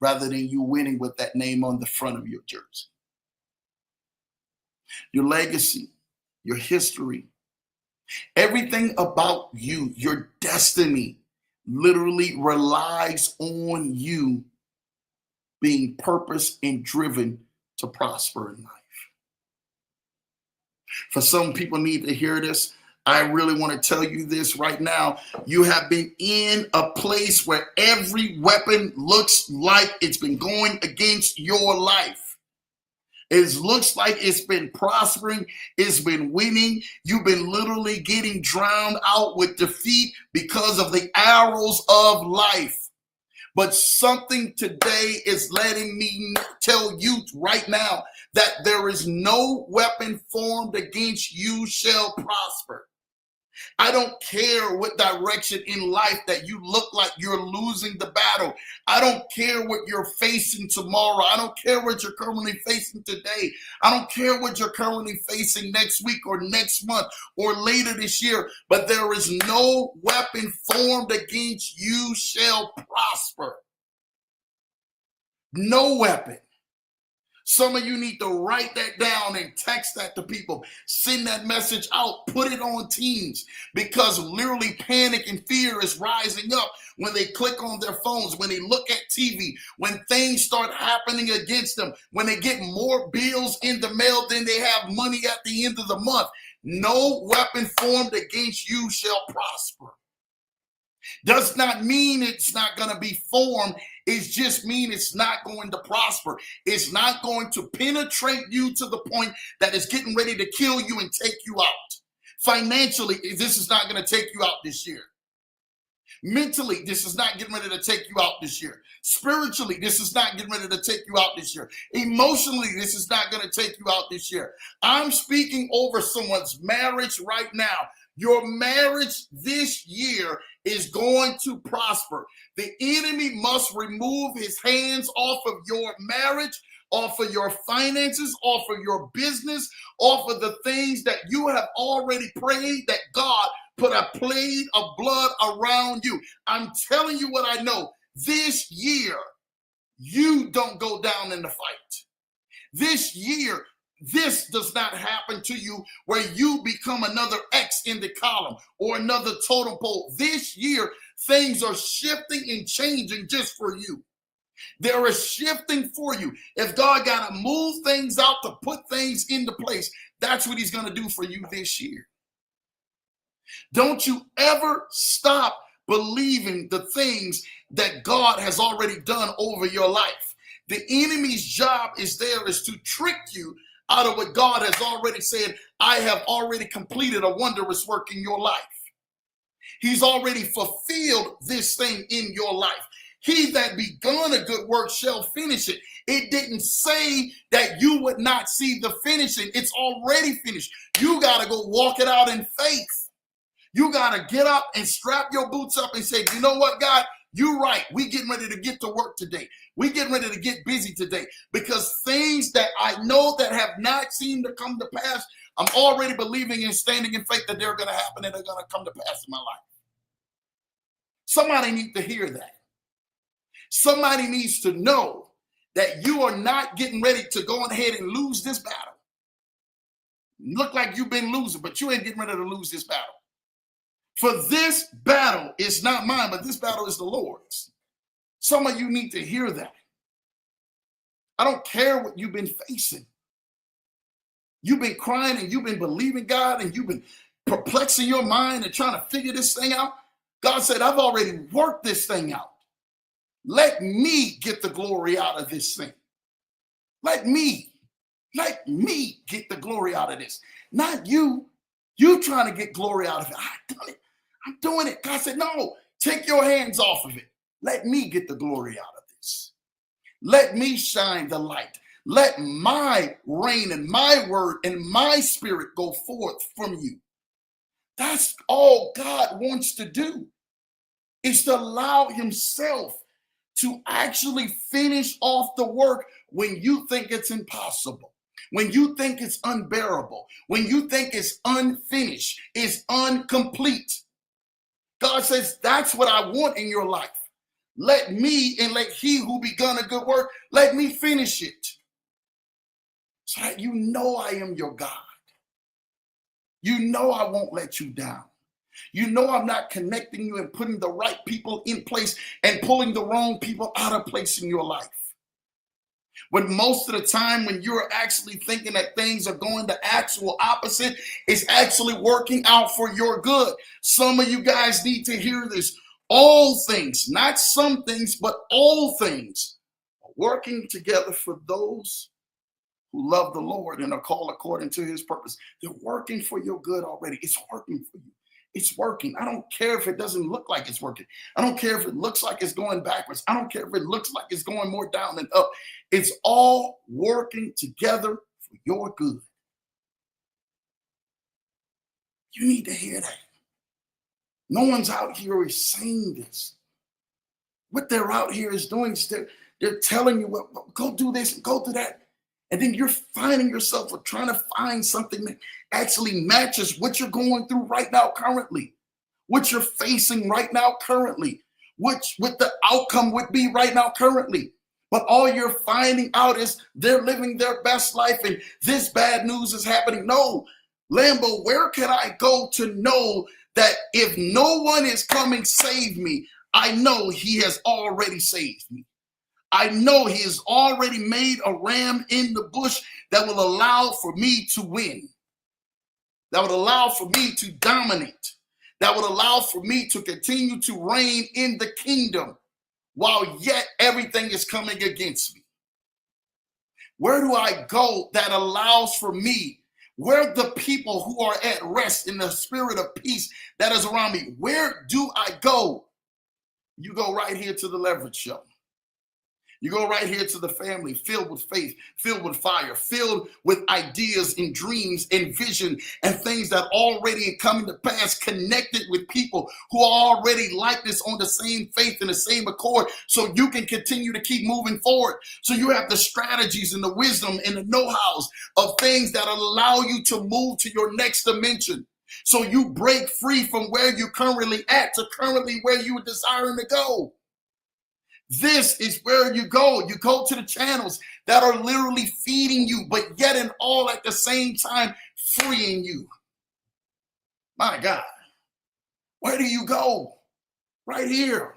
rather than you winning with that name on the front of your jersey. Your legacy, your history, everything about you, your destiny literally relies on you being purpose and driven to prosper in life. For some people need to hear this. I really want to tell you this right now. You have been in a place where every weapon looks like it's been going against your life. It looks like it's been prospering. It's been winning. You've been literally getting drowned out with defeat because of the arrows of life. But something today is letting me tell you right now that there is no weapon formed against you shall prosper. I don't care what direction in life that you look like you're losing the battle. I don't care what you're facing tomorrow. I don't care what you're currently facing today. I don't care what you're currently facing next week or next month or later this year. But there is no weapon formed against you shall prosper. No weapon. Some of you need to write that down and text that to people. Send that message out. Put it on Teams, because literally panic and fear is rising up when they click on their phones, when they look at TV, when things start happening against them, when they get more bills in the mail than they have money at the end of the month. No weapon formed against you shall prosper. Does not mean it's not going to be formed. It just means it's not going to prosper. It's not going to penetrate you to the point that it's getting ready to kill you and take you out. Financially, this is not going to take you out this year. Mentally, this is not getting ready to take you out this year. Spiritually, this is not getting ready to take you out this year. Emotionally, this is not going to take you out this year. I'm speaking over someone's marriage right now. Your marriage this year is going to prosper. The enemy must remove his hands off of your marriage, off of your finances, off of your business, off of the things that you have already prayed that God put a plaid of blood around you. I'm telling you what I know. This year, you don't go down in the fight. This year, this does not happen to you where you become another X in the column or another totem pole. This year, things are shifting and changing just for you. There is shifting for you. If God got to move things out to put things into place, that's what he's going to do for you this year. Don't you ever stop believing the things that God has already done over your life. The enemy's job is to trick you out of what God has already said. I have already completed a wondrous work in your life. He's already fulfilled this thing in your life. He that begun a good work shall finish it. It didn't say that you would not see the finishing. It's already finished. You got to go walk it out in faith. You got to get up and strap your boots up and say, you know what, God? You're right. We getting ready to get to work today. We getting ready to get busy today, because things that I know that have not seemed to come to pass, I'm already believing and standing in faith that they're going to happen and they're going to come to pass in my life. Somebody needs to hear that. Somebody needs to know that you are not getting ready to go ahead and lose this battle. Look like you've been losing, but you ain't getting ready to lose this battle. For this battle is not mine, but this battle is the Lord's. Some of you need to hear that. I don't care what you've been facing. You've been crying and you've been believing God and you've been perplexing your mind and trying to figure this thing out. God said, I've already worked this thing out. Let me get the glory out of this thing. Let me get the glory out of this. Not you. You trying to get glory out of it. I've done it. I'm doing it. God said, no, take your hands off of it. Let me get the glory out of this. Let me shine the light. Let my reign and my word and my spirit go forth from you. That's all God wants to do, is to allow himself to actually finish off the work when you think it's impossible, when you think it's unbearable, when you think it's unfinished, it's incomplete. God says, that's what I want in your life. Let me and let he who begun a good work, let me finish it. So that you know I am your God. You know I won't let you down. You know I'm not connecting you and putting the right people in place and pulling the wrong people out of place in your life. When most of the time when you're actually thinking that things are going the actual opposite, it's actually working out for your good. Some of you guys need to hear this. All things, not some things, but all things are working together for those who love the Lord and are called according to his purpose. They're working for your good already. It's working for you. It's working. I don't care if it doesn't look like it's working. I don't care if it looks like it's going backwards. I don't care if it looks like it's going more down than up. It's all working together for your good. You need to hear that. No one's out here is saying this. What they're out here is doing is they're telling you, well, go do this and go do that. And then you're finding yourself trying to find something that actually matches what you're going through right now currently, what you're facing right now currently, what the outcome would be right now currently. But all you're finding out is they're living their best life and this bad news is happening. No, Lambo, where can I go to know that if no one is coming save me, I know he has already saved me. I know he has already made a ram in the bush that will allow for me to win, that would allow for me to dominate, that would allow for me to continue to reign in the kingdom while yet everything is coming against me. Where do I go that allows for me? Where the people who are at rest in the spirit of peace that is around me, where do I go? You go right here to the Leverage Show. You go right here to the family filled with faith, filled with fire, filled with ideas and dreams and vision and things that already are coming to pass, connected with people who are already like this on the same faith and the same accord, so you can continue to keep moving forward. So you have the strategies and the wisdom and the know-hows of things that allow you to move to your next dimension. So you break free from where you're currently at to currently where you were desiring to go. This is where you go. You go to the channels that are literally feeding you, but yet and all at the same time freeing you. My God, where do you go? Right here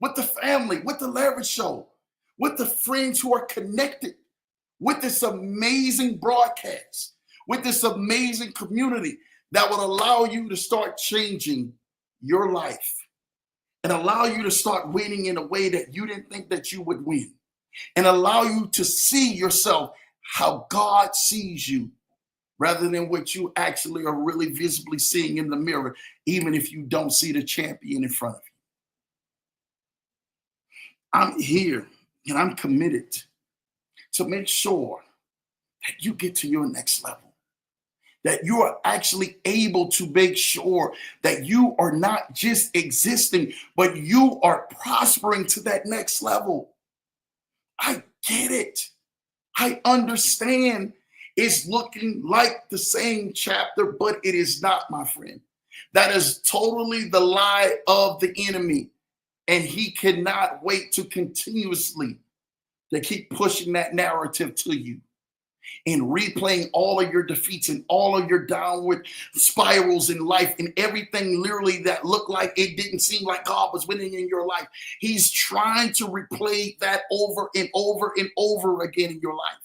with the family, with the Leverage Show, with the friends who are connected, with this amazing broadcast, with this amazing community that will allow you to start changing your life. And allow you to start winning in a way that you didn't think that you would win. And allow you to see yourself how God sees you rather than what you actually are really visibly seeing in the mirror, even if you don't see the champion in front of you. I'm here and I'm committed to make sure that you get to your next level. That you are actually able to make sure that you are not just existing, but you are prospering to that next level. I get it. I understand it's looking like the same chapter, but it is not, my friend. That is totally the lie of the enemy. And he cannot wait to continuously to keep pushing that narrative to you and replaying all of your defeats and all of your downward spirals in life and everything literally that looked like it didn't seem like God was winning in your life. He's trying to replay that over and over and over again in your life.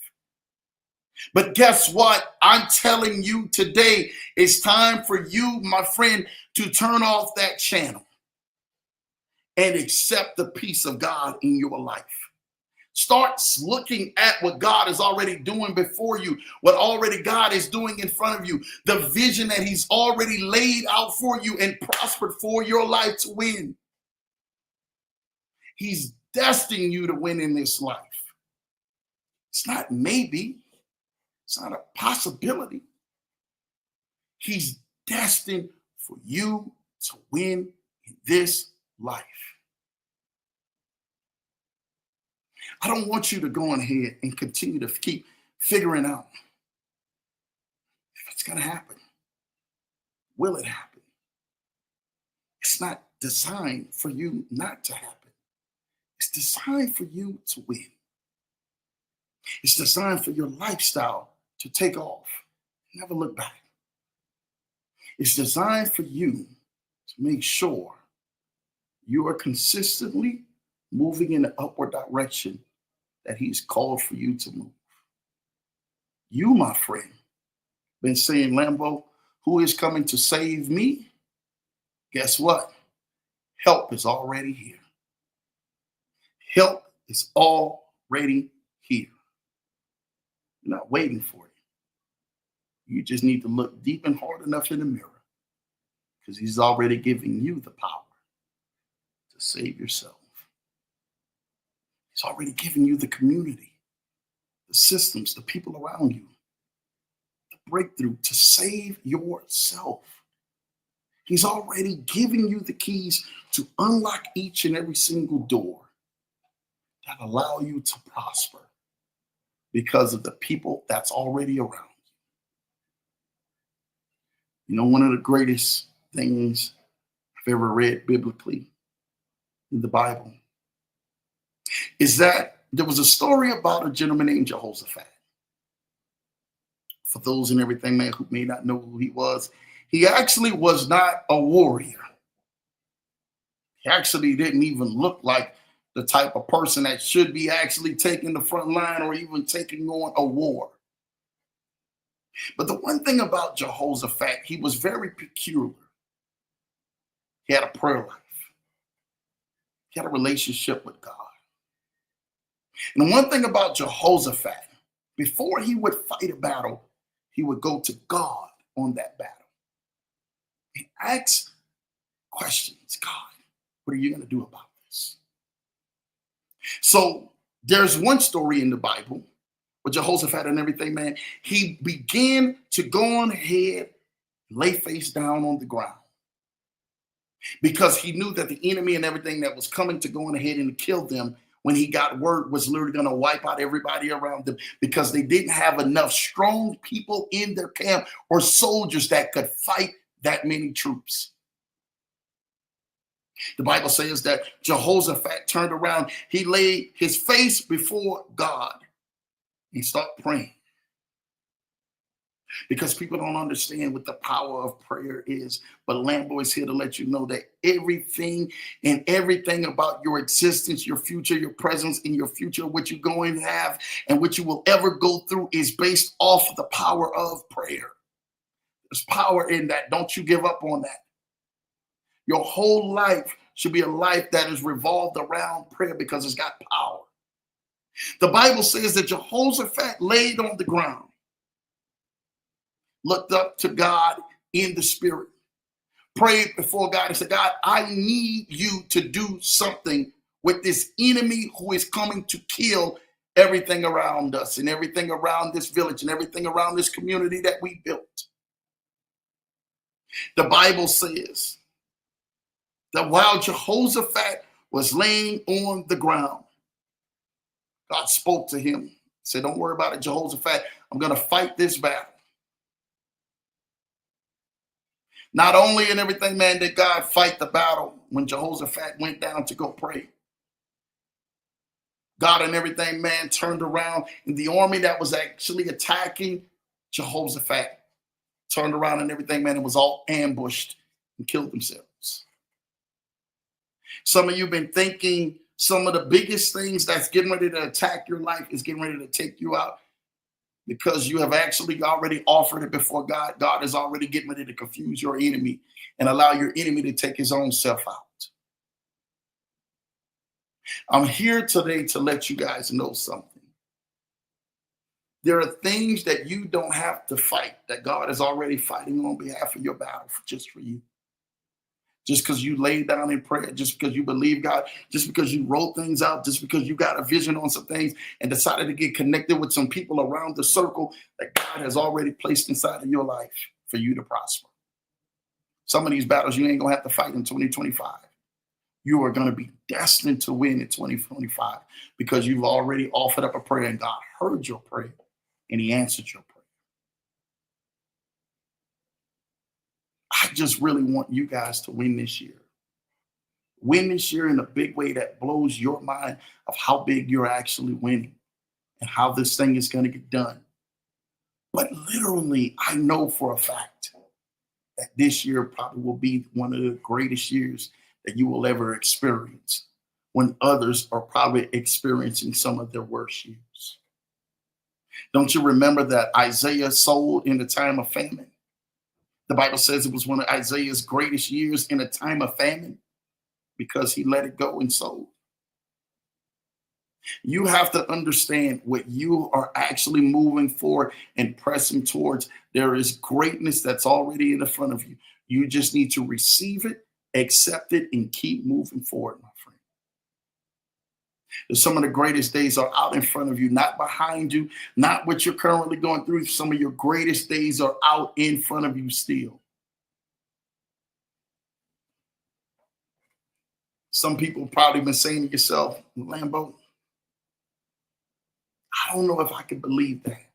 But guess what? I'm telling you today, it's time for you, my friend, to turn off that channel and accept the peace of God in your life. Start looking at what God is already doing before you, what already God is doing in front of you, the vision that he's already laid out for you and prospered for your life to win. He's destined you to win in this life. It's not maybe. It's not a possibility. He's destined for you to win in this life. I don't want you to go on ahead and continue to keep figuring out if it's going to happen. Will it happen? It's not designed for you not to happen. It's designed for you to win. It's designed for your lifestyle to take off, never look back. It's designed for you to make sure you are consistently moving in the upward direction that he's called for you to move. You, my friend, been saying, Lambo, who is coming to save me? Guess what? Help is already here. Help is already here. You're not waiting for it. You just need to look deep and hard enough in the mirror because he's already giving you the power to save yourself. He's already given you the community, the systems, the people around you, the breakthrough to save yourself. He's already giving you the keys to unlock each and every single door that allow you to prosper because of the people that's already around you. You know, one of the greatest things I've ever read biblically in the Bible is that there was a story about a gentleman named Jehoshaphat. For those and everything, man, who may not know who he actually was not a warrior. He actually didn't even look like the type of person that should be actually taking the front line or even taking on a war. But the one thing about Jehoshaphat, he was very peculiar. He had a prayer life. He had a relationship with God. And the one thing about Jehoshaphat, before he would fight a battle, he would go to God on that battle and ask questions. God, what are you going to do about this? So there's one story in the Bible with Jehoshaphat and everything, man. He began to go on ahead, lay face down on the ground because he knew that the enemy and everything that was coming to go on ahead and kill them when he got word was literally going to wipe out everybody around them because they didn't have enough strong people in their camp or soldiers that could fight that many troops. The Bible says that Jehoshaphat turned around. He laid his face before God and started praying. Because people don't understand what the power of prayer is. But Lambo is here to let you know that everything about your existence, your future, your presence, and your future, what you're going to have and what you will ever go through is based off of the power of prayer. There's power in that. Don't you give up on that. Your whole life should be a life that is revolved around prayer because it's got power. The Bible says that Jehoshaphat laid on the ground, looked up to God in the spirit, prayed before God and said, God, I need you to do something with this enemy who is coming to kill everything around us and everything around this village and everything around this community that we built. The Bible says that while Jehoshaphat was laying on the ground, God spoke to him, Say, don't worry about it, Jehoshaphat. I'm going to fight this battle. Not only in everything, man, did God fight the battle when Jehoshaphat went down to go pray. God and everything, man, turned around, and the army that was actually attacking Jehoshaphat turned around and everything, man, it was all ambushed and killed themselves. Some of you have been thinking some of the biggest things that's getting ready to attack your life is getting ready to take you out because you have actually already offered it before God. God is already getting ready to confuse your enemy and allow your enemy to take his own self out. I'm here today to let you guys know something. There are things that you don't have to fight, that God is already fighting on behalf of your battle just for you. Just because you laid down in prayer, just because you believe God, just because you wrote things out, just because you got a vision on some things and decided to get connected with some people around the circle that God has already placed inside of your life for you to prosper. Some of these battles you ain't going to have to fight in 2025. You are going to be destined to win in 2025 because you've already offered up a prayer and God heard your prayer and he answered your prayer. I just really want you guys to win this year. Win this year in a big way that blows your mind of how big you're actually winning and how this thing is going to get done. But literally, I know for a fact that this year probably will be one of the greatest years that you will ever experience when others are probably experiencing some of their worst years. Don't you remember that Isaiah sold in the time of famine? The Bible says it was one of Isaiah's greatest years in a time of famine because he let it go and sold. You have to understand what you are actually moving forward and pressing towards. There is greatness that's already in the front of you. You just need to receive it, accept it, and keep moving forward, my friend. Some of the greatest days are out in front of you, not behind you, not what you're currently going through. Some of your greatest days are out in front of you still. Some people probably been saying to yourself, Lambo, I don't know if I can believe that.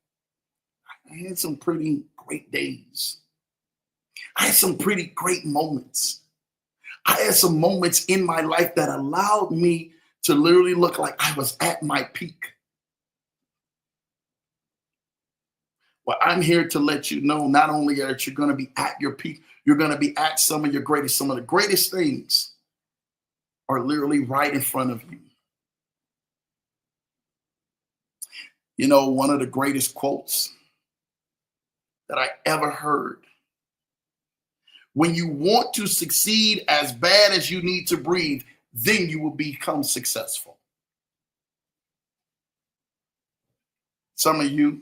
I had some pretty great days. I had some pretty great moments. I had some moments in my life that allowed me to literally look like I was at my peak. Well, I'm here to let you know not only that you're going to be at your peak, you're going to be at some of the greatest things are literally right in front of you. You know, one of the greatest quotes that I ever heard: when you want to succeed as bad as you need to breathe, then you will become successful. Some of you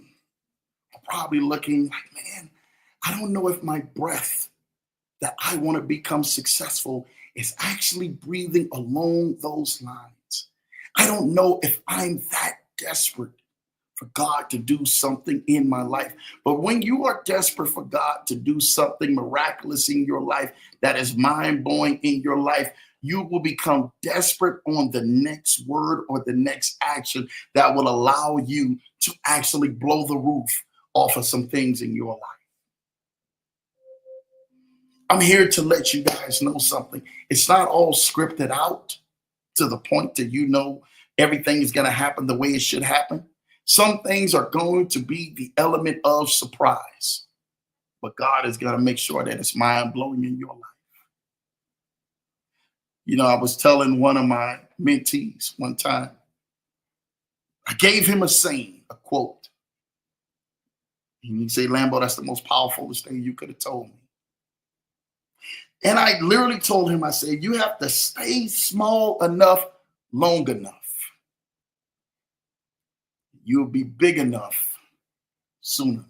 are probably looking like, man, I don't know if my breath that I want to become successful is actually breathing along those lines. I don't know if I'm that desperate for God to do something in my life. But when you are desperate for God to do something miraculous in your life that is mind-blowing in your life, you will become desperate on the next word or the next action that will allow you to actually blow the roof off of some things in your life. I'm here to let you guys know something. It's not all scripted out to the point that you know everything is going to happen the way it should happen. Some things are going to be the element of surprise, but God is going to make sure that it's mind-blowing in your life. You know, I was telling one of my mentees one time, I gave him a saying, a quote. And he said, Lambo, that's the most powerful thing you could have told me. And I literally told him, I said, you have to stay small enough, long enough. You'll be big enough soon enough.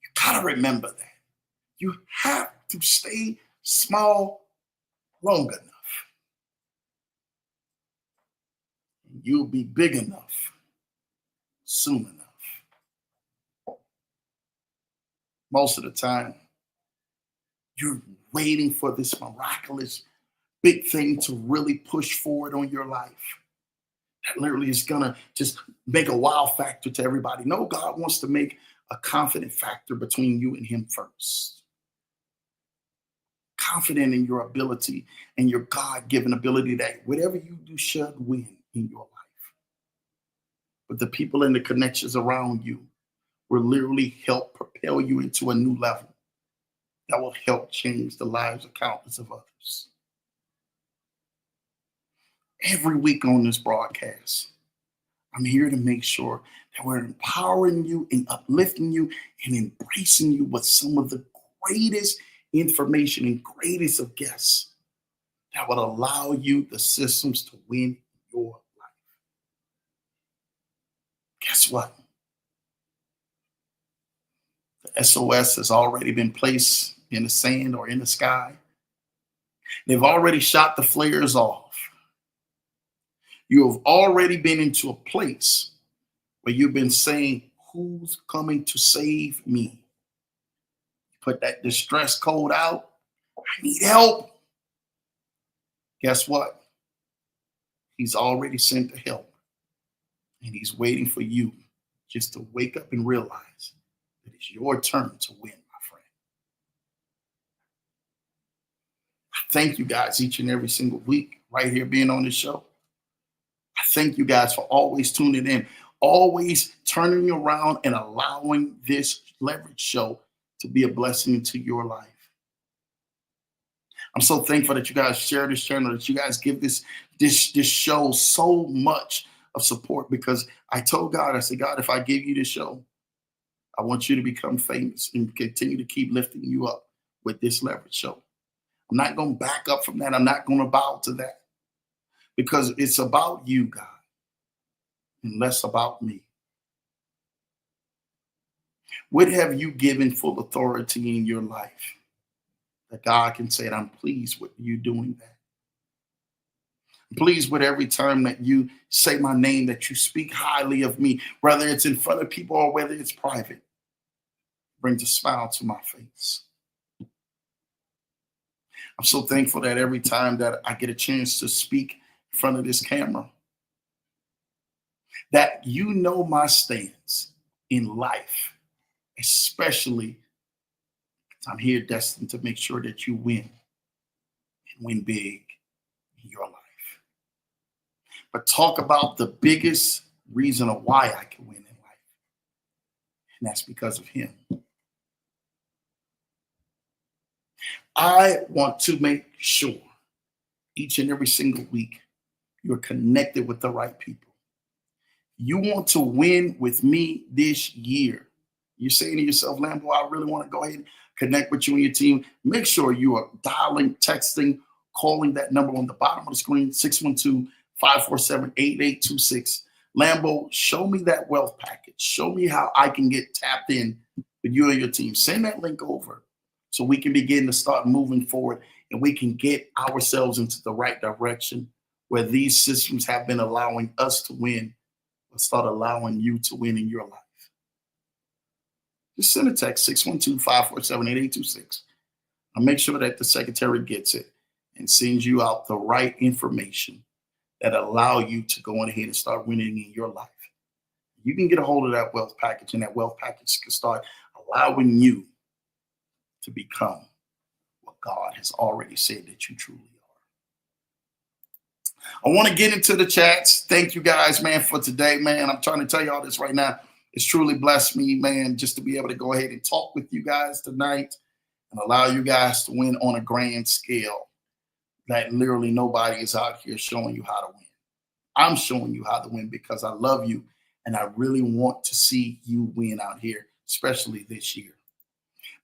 You gotta remember that. You have to stay small long enough. You'll be big enough soon enough. Most of the time, you're waiting for this miraculous big thing to really push forward on your life. that literally is going to just make a wow factor to everybody. No, God wants to make a confident factor between you and him first. Confident in your ability and your God-given ability that whatever you do should win in your life. But the people and the connections around you will literally help propel you into a new level that will help change the lives of countless of others. Every week on this broadcast, I'm here to make sure that we're empowering you and uplifting you and embracing you with some of the greatest information and greatest of guests that would allow you the systems to win your life. Guess what? The SOS has already been placed in the sand or in the sky. They've already shot the flares off. You have already been into a place where you've been saying, who's coming to save me? Put that distress code out. I need help. Guess what? He's already sent the help. And he's waiting for you just to wake up and realize that it's your turn to win, my friend. I thank you guys each and every single week right here being on this show. I thank you guys for always tuning in, always turning around and allowing this Leverage Show to be a blessing to your life. I'm so thankful that you guys share this channel, that you guys give this show so much of support, because I told God, I said, God, if I give you this show, I want you to become famous and continue to keep lifting you up with this Leverage Show. I'm not going to back up from that. I'm not going to bow to that, because it's about you, God, and less about me. What have you given full authority in your life that God can say, I'm pleased with you doing that? I'm pleased with every time that you say my name, that you speak highly of me, whether it's in front of people or whether it's private. It brings a smile to my face. I'm so thankful that every time that I get a chance to speak in front of this camera, that you know my stance in life, especially because I'm here destined to make sure that you win and win big in your life. But talk about the biggest reason of why I can win in life, and that's because of him. I want to make sure each and every single week you're connected with the right people. You want to win with me this year. You're saying to yourself, Lambo, I really want to go ahead and connect with you and your team. Make sure you are dialing, texting, calling that number on the bottom of the screen, 612-547-8826. Lambo, show me that wealth package. Show me how I can get tapped in with you and your team. Send that link over so we can begin to start moving forward and we can get ourselves into the right direction where these systems have been allowing us to win. Let's start allowing you to win in your life. Just send a text, 612-547-8826. I'll make sure that the secretary gets it and sends you out the right information that allow you to go on ahead and start winning in your life. You can get a hold of that wealth package, and that wealth package can start allowing you to become what God has already said that you truly are. I want to get into the chats. Thank you guys, man, for today, man. I'm trying to tell you all this right now. It's truly blessed me, man, just to be able to go ahead and talk with you guys tonight and allow you guys to win on a grand scale that literally nobody is out here showing you how to win. I'm showing you how to win because I love you and I really want to see you win out here, especially this year.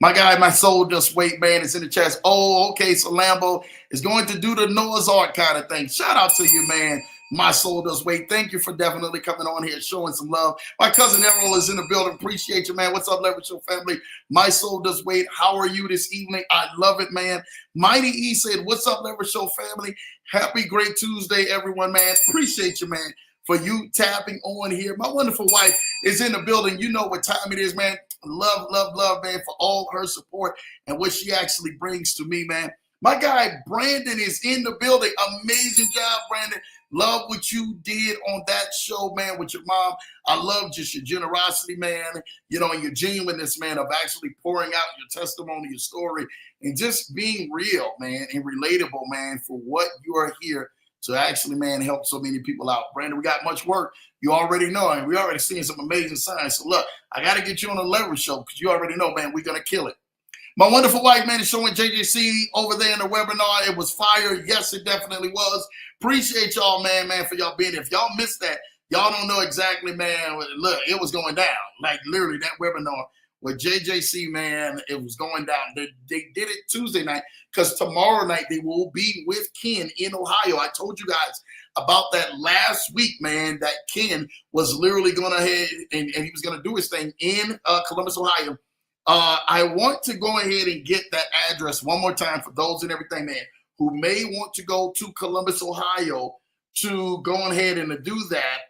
My guy, my soul just wait, man, is in the chat. Oh, okay, so Lambo is going to do the Noah's Ark kind of thing. Shout out to you, man. My soul does wait. Thank you for definitely coming on here, showing some love. My cousin Errol is in the building. Appreciate you, man. What's up, Leverage Show family? My soul does wait. How are you this evening? I love it, man. Mighty E said, what's up, Leverage Show family? Happy great Tuesday, everyone, man. Appreciate you, man, for you tapping on here. My wonderful wife is in the building. You know what time it is, man. Love, love, love, man, for all her support and what she actually brings to me, man. My guy, Brandon, is in the building. Amazing job, Brandon. Love what you did on that show, man, with your mom. I love just your generosity, man, you know, and your genuineness, man, of actually pouring out your testimony, your story, and just being real, man, and relatable, man, for what you are here to actually, man, help so many people out. Brandon, we got much work. You already know, and we already seeing some amazing signs. So look, I got to get you on the Leverage Show because you already know, man, we're going to kill it. My wonderful wife, man, is showing JJC over there in the webinar. It was fire. Yes, it definitely was. Appreciate y'all, man, for y'all being there. If y'all missed that, y'all don't know exactly, man. Look, it was going down. Like, literally, that webinar with JJC, man, it was going down. They did it Tuesday night because tomorrow night they will be with Ken in Ohio. I told you guys about that last week, man, that Ken was literally going ahead and he was going to do his thing in Columbus, Ohio. I want to go ahead and get that address one more time for those and everything, man, who may want to go to Columbus, Ohio to go ahead and do that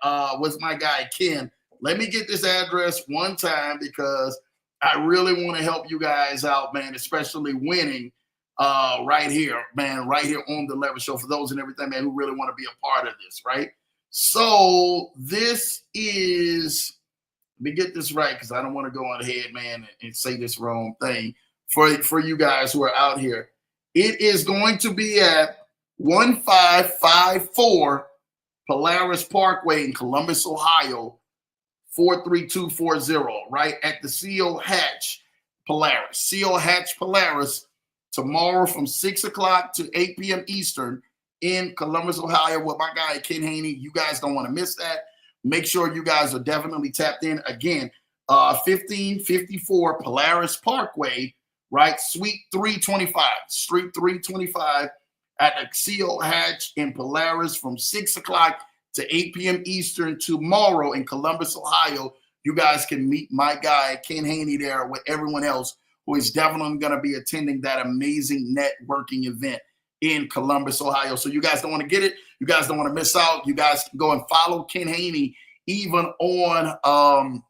with my guy, Ken. Let me get this address one time because I really want to help you guys out, man, especially winning right here, man, right here on the Leverage Show for those and everything, man, who really want to be a part of this, right? So this is... Let me get this right because I don't want to go on ahead, man, and say this wrong thing for you guys who are out here. It is going to be at 1554 Polaris Parkway in Columbus, Ohio, 43240, right at the CO Hatch Polaris. CO Hatch Polaris tomorrow from 6 o'clock to 8 p.m. Eastern in Columbus, Ohio with my guy, Ken Haney. You guys don't want to miss that. Make sure you guys are definitely tapped in. Again, 1554 Polaris Parkway, right? Suite 325, Street 325 at the CO Hatch in Polaris from 6 o'clock to 8 p.m. Eastern tomorrow in Columbus, Ohio. You guys can meet my guy, Ken Haney, there with everyone else who is definitely going to be attending that amazing networking event in Columbus, Ohio. So you guys don't want to get it. You guys don't want to miss out. You guys can go and follow Ken Haney even on,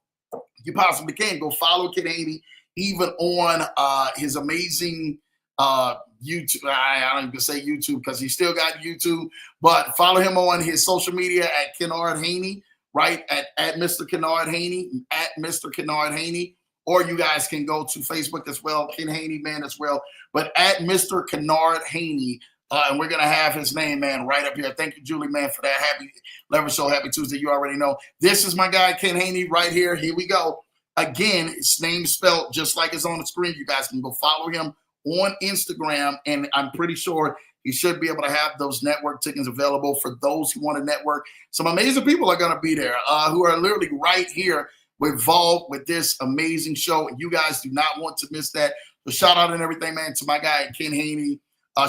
you possibly can go follow Ken Haney even on his amazing YouTube. I don't even say YouTube because he still got YouTube, but follow him on his social media at Kennard Haney, right? At Mr. Kennard Haney, at Mr. Kennard Haney. Or you guys can go to Facebook as well, Ken Haney, man, as well. But at Mr. Kennard Haney, and we're going to have his name, man, right up here. Thank you, Julie, man, for that. Happy Leverage Show, happy Tuesday. You already know. This is my guy, Ken Haney, right here. Here we go. Again, his name spelled just like it's on the screen. You guys can go follow him on Instagram, and I'm pretty sure he should be able to have those network tickets available for those who want to network. Some amazing people are going to be there who are literally right here involved with this amazing show, and you guys do not want to miss that. So shout out and everything, man, to my guy Ken Haney.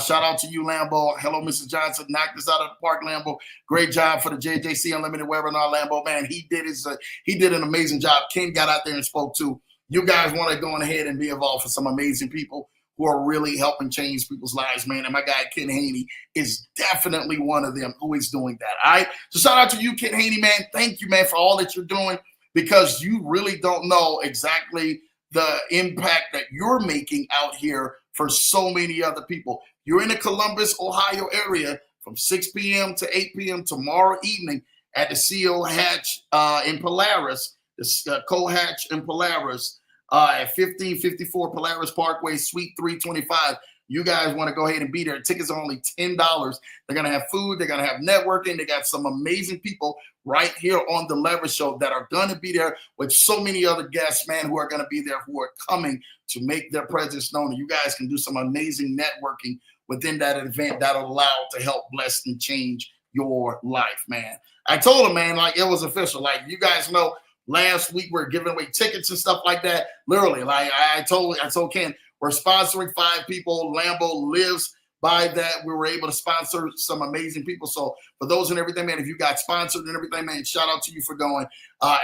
Shout out to you, Lambo. Hello, Mrs. Johnson. Knocked this out of the park, Lambo. Great job for the JJC Unlimited webinar, Lambo. Man, he did an amazing job. Ken got out there and spoke too. You guys want to go on ahead and be involved for some amazing people who are really helping change people's lives, man. And my guy, Ken Haney, is definitely one of them who is doing that. All right. So shout out to you, Ken Haney, man. Thank you, man, for all that you're doing, because you really don't know exactly the impact that you're making out here for so many other people. You're in the Columbus, Ohio area from 6 p.m. to 8 p.m. tomorrow evening at the CO Hatch in Polaris, the Co-Hatch in Polaris at 1554 Polaris Parkway, Suite 325. You guys want to go ahead and be there. Tickets are only $10. They're going to have food. They're going to have networking. They got some amazing people right here on the Leverage Show that are going to be there with so many other guests, man, who are going to be there, who are coming to make their presence known. And you guys can do some amazing networking within that event that'll allow to help bless and change your life, man. I told him, man, like it was official. Like you guys know, last week we're giving away tickets and stuff like that. Literally, like I told Ken, we're sponsoring 5 people. Lambo lives by that. We were able to sponsor some amazing people. So for those and everything, man, if you got sponsored and everything, man, shout out to you for going.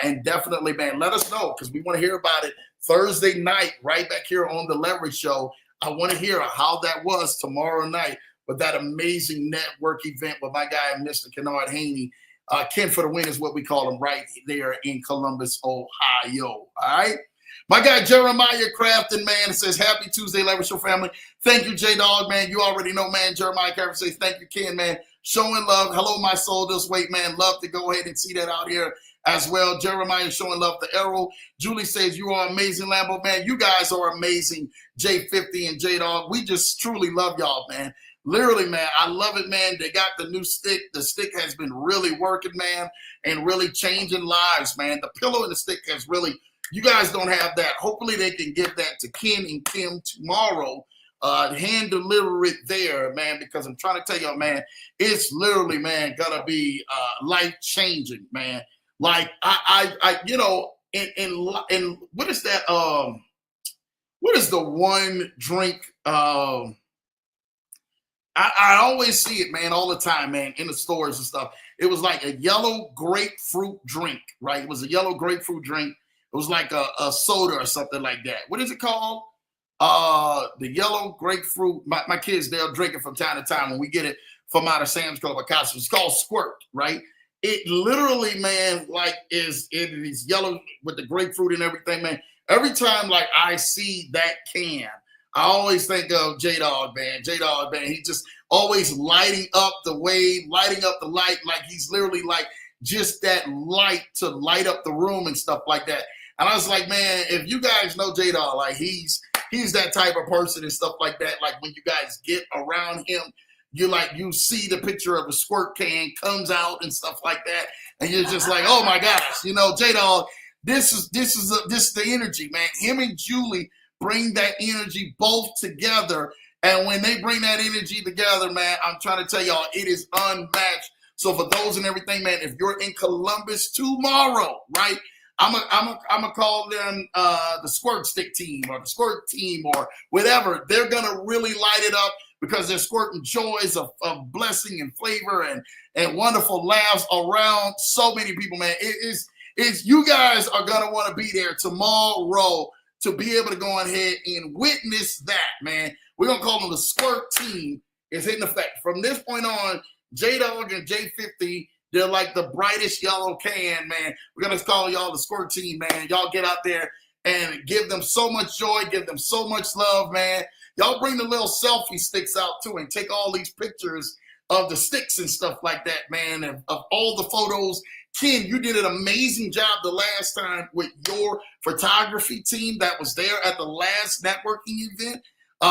And definitely, man, let us know because we want to hear about it Thursday night right back here on the Leverage Show. I want to hear how that was tomorrow night with that amazing network event with my guy, Mr. Kennard Haney. Ken for the win is what we call him right there in Columbus, Ohio. All right. My guy Jeremiah Crafton, man, it says, happy Tuesday, Leverage Show family. Thank you, J-Dog, man. You already know, man. Jeremiah Crafton says, thank you, Ken, man. Showing love. Hello, my soul this weight, man. Love to go ahead and see that out here as well. Jeremiah showing love to Errol. Julie says, you are amazing, Lambo, man. You guys are amazing, J50 and J-Dog. We just truly love y'all, man. Literally, man, I love it, man. They got the new stick. The stick has been really working, man, and really changing lives, man. The pillow and the stick has really, you guys don't have that. Hopefully they can give that to Ken and Kim tomorrow. Hand deliver it there, man, because I'm trying to tell y'all, man, it's literally, man, gonna be life-changing, man. Like, I you know, in what is that, what is the one drink, I always see it, man, all the time, man, in the stores and stuff. It was like a yellow grapefruit drink, right? It was a yellow grapefruit drink. It was like a soda or something like that. What is it called? The yellow grapefruit. My kids, they'll drink it from time to time when we get it from out of Sam's Club or Costco. It's called Squirt, right? It literally, man, like it is yellow with the grapefruit and everything, man. Every time, like, I see that can, I always think of J-Dog, man. J-Dog, man. He's just always lighting up the wave, lighting up the light, like he's literally like just that light to light up the room and stuff like that. And I was like, man, if you guys know J-Dog, like he's that type of person and stuff like that. Like when you guys get around him, you see the picture of the squirt can comes out and stuff like that, and you're just like, oh my gosh, you know, J-Dog, this is the energy, man. Him and Julie bring that energy both together. And when they bring that energy together, man, I'm trying to tell y'all, it is unmatched. So for those and everything, man, if you're in Columbus tomorrow, right, I'm a call them the Squirt Stick team or the Squirt team or whatever. They're gonna really light it up because they're squirting joys of blessing and flavor and wonderful laughs around so many people, man. It's you guys are gonna want to be there tomorrow to be able to go ahead and witness that, man. We're going to call them the Squirt team is in effect. From this point on, J-Dog and J50, they're like the brightest yellow can, man. We're going to call y'all the Squirt team, man. Y'all get out there and give them so much joy, give them so much love, man. Y'all bring the little selfie sticks out, too, and take all these pictures of the sticks and stuff like that, man, of all the photos. Ken, you did an amazing job the last time with your photography team that was there at the last networking event.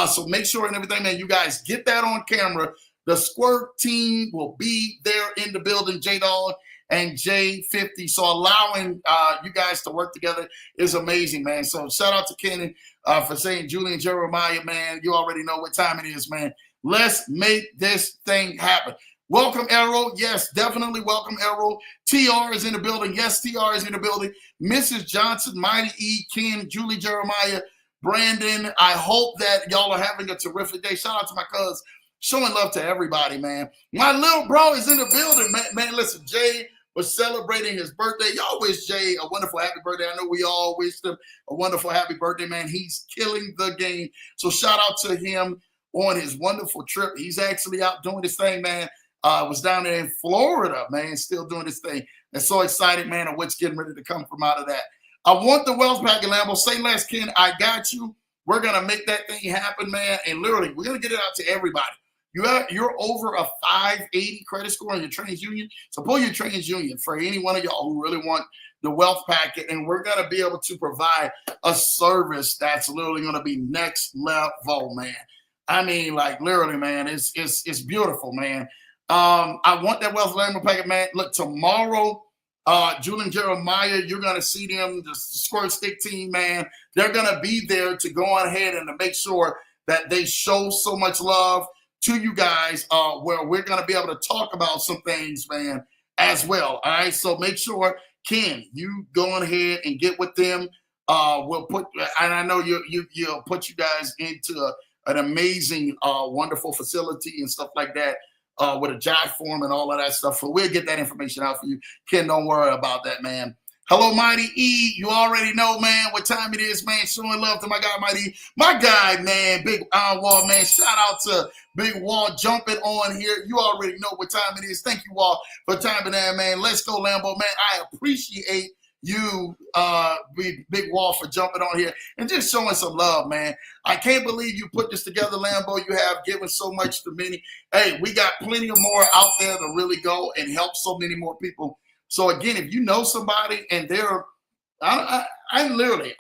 So make sure and everything, man, you guys get that on camera. The Squirt team will be there in the building, J-Dog and J50. So allowing you guys to work together is amazing, man. So shout out to Ken for saying Julie and Jeremiah, man. You already know what time it is, man. Let's make this thing happen. Welcome, Errol. Yes, definitely welcome, Errol. TR is in the building. Yes, TR is in the building. Mrs. Johnson, Mighty E, Ken, Julie, Jeremiah, Brandon. I hope that y'all are having a terrific day. Shout out to my cuz. Showing love to everybody, man. My little bro is in the building, man. Man, listen, Jay was celebrating his birthday. Y'all wish Jay a wonderful happy birthday. I know we all wished him a wonderful happy birthday, man. He's killing the game. So shout out to him on his wonderful trip. He's actually out doing this thing, man. Was down there in Florida, man, still doing this thing. And so excited, man, of what's getting ready to come from out of that. I want the wealth packet, Lambo. Say less, Ken. I got you. We're going to make that thing happen, man. And literally, we're going to get it out to everybody. You're over a 580 credit score on your TransUnion. So pull your TransUnion for any one of y'all who really want the wealth packet. And we're going to be able to provide a service that's literally going to be next level, man. I mean, like, literally, man, it's beautiful, man. I want that wealth Lambo packet, man. Look, tomorrow, Julie and Jeremiah, you're going to see them, the Squirt Stick team, man. They're going to be there to go on ahead and to make sure that they show so much love to you guys, where we're going to be able to talk about some things, man, as well. All right. So make sure, Ken, you go on ahead and get with them. We'll put, and I know you'll put you guys into an amazing, wonderful facility and stuff like that. With a jive form and all of that stuff. So we'll get that information out for you. Ken, don't worry about that, man. Hello, Mighty E. You already know, man, what time it is, man. Showing love to my guy, Mighty E. My guy, man, Big Iron Wall, man. Shout out to Big Wall jumping on here. You already know what time it is. Thank you all for timing in, man. Let's go, Lambo, man. I appreciate you, Big Wall, for jumping on here and just showing some love, man. I can't believe you put this together, Lambo. You have given so much to many. Hey, we got plenty of more out there to really go and help so many more people. So again, if you know somebody and they're, I'm literally.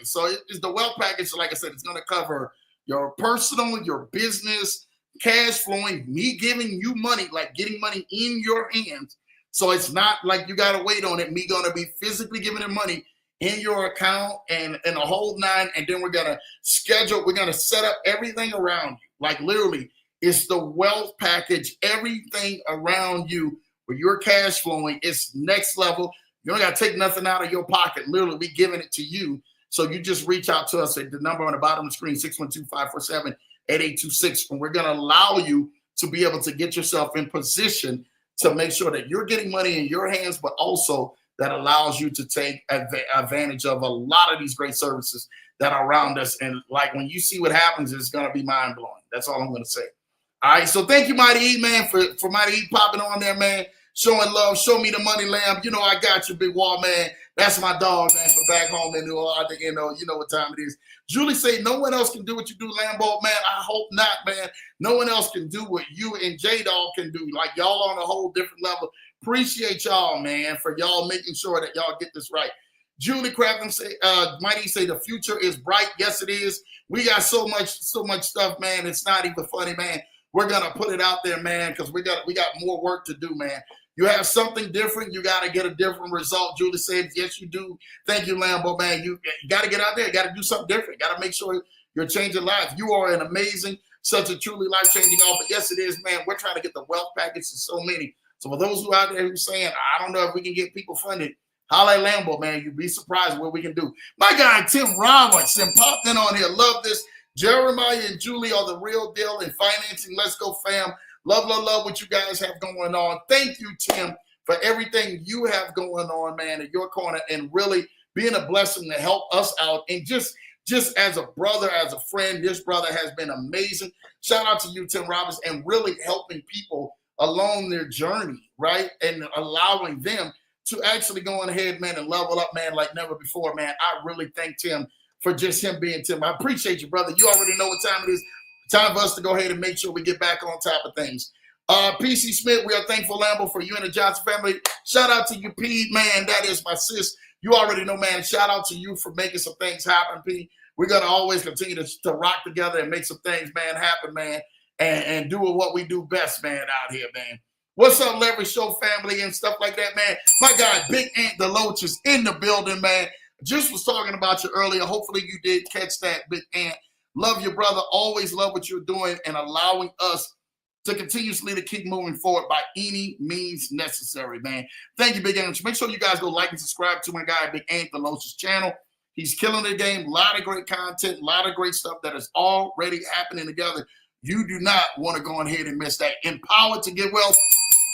So it's the wealth package. Like I said, it's going to cover your personal, your business, cash flowing, me giving you money, like getting money in your hands. So it's not like you got to wait on it. Me going to be physically giving it money in your account and a whole nine. And then we're going to schedule, we're going to set up everything around you. Like literally, it's the wealth package, everything around you where your cash flowing is next level. You don't got to take nothing out of your pocket. Literally, we giving it to you. So you just reach out to us at the number on the bottom of the screen, 612-547-8826. And we're going to allow you to be able to get yourself in position to make sure that you're getting money in your hands, but also that allows you to take advantage of a lot of these great services that are around us. And like when you see what happens, it's going to be mind blowing. That's all I'm going to say. All right. So thank you, Mighty E, man, for Mighty E popping on there, man. Showing love, show me the money, Lamb. You know I got you, Big Wall, man. That's my dog, man, from back home in New Orleans. You know what time it is. Julie say no one else can do what you do, Lambo, man. I hope not, man. No one else can do what you and J-Dog can do. Like y'all on a whole different level. Appreciate y'all, man, for y'all making sure that y'all get this right. Julie Crafton say, Mighty say the future is bright. Yes, it is. We got so much stuff, man. It's not even funny, man. We're gonna put it out there, man, because we got more work to do, man. You have something different, you got to get a different result. Julie said, yes, you do. Thank you, Lambo, man. You got to get out there. You got to do something different. Got to make sure you're changing lives. You are an amazing, such a truly life-changing offer. Yes, it is, man. We're trying to get the wealth package to so many. So for those who out there who saying, I don't know if we can get people funded, holla at Lambo, man. You'd be surprised what we can do. My guy, Tim Robertson, popped in on here. Love this. Jeremiah and Julie are the real deal in financing. Let's go, fam. Love what you guys have going on. Thank you, Tim, for everything you have going on, man, in your corner and really being a blessing to help us out. And just as a brother, as a friend, this brother has been amazing. Shout out to you, Tim Roberts, and really helping people along their journey, right? And allowing them to actually go on ahead, man, and level up, man, like never before, man. I really thank Tim for just him being Tim. I appreciate you, brother. You already know what time it is. Time for us to go ahead and make sure we get back on top of things. PC Smith, we are thankful, Lambo, for you and the Johnson family. Shout out to you, P. Man, that is my sis. You already know, man. Shout out to you for making some things happen, P. We're going to always continue to rock together and make some things, man, happen, man, and do what we do best, man, out here, man. What's up, Leverage Show family and stuff like that, man? My guy, Big Ant Deloach is in the building, man. Just was talking about you earlier. Hopefully you did catch that, Big Ant. Love you, brother. Always love what you're doing and allowing us to continuously to keep moving forward by any means necessary, man. Thank you, Big Ant. Make sure you guys go like and subscribe to my guy, Big Ant Deloach's channel. He's killing the game. A lot of great content, a lot of great stuff that is already happening together. You do not want to go ahead and miss that. Empowered to get wealth.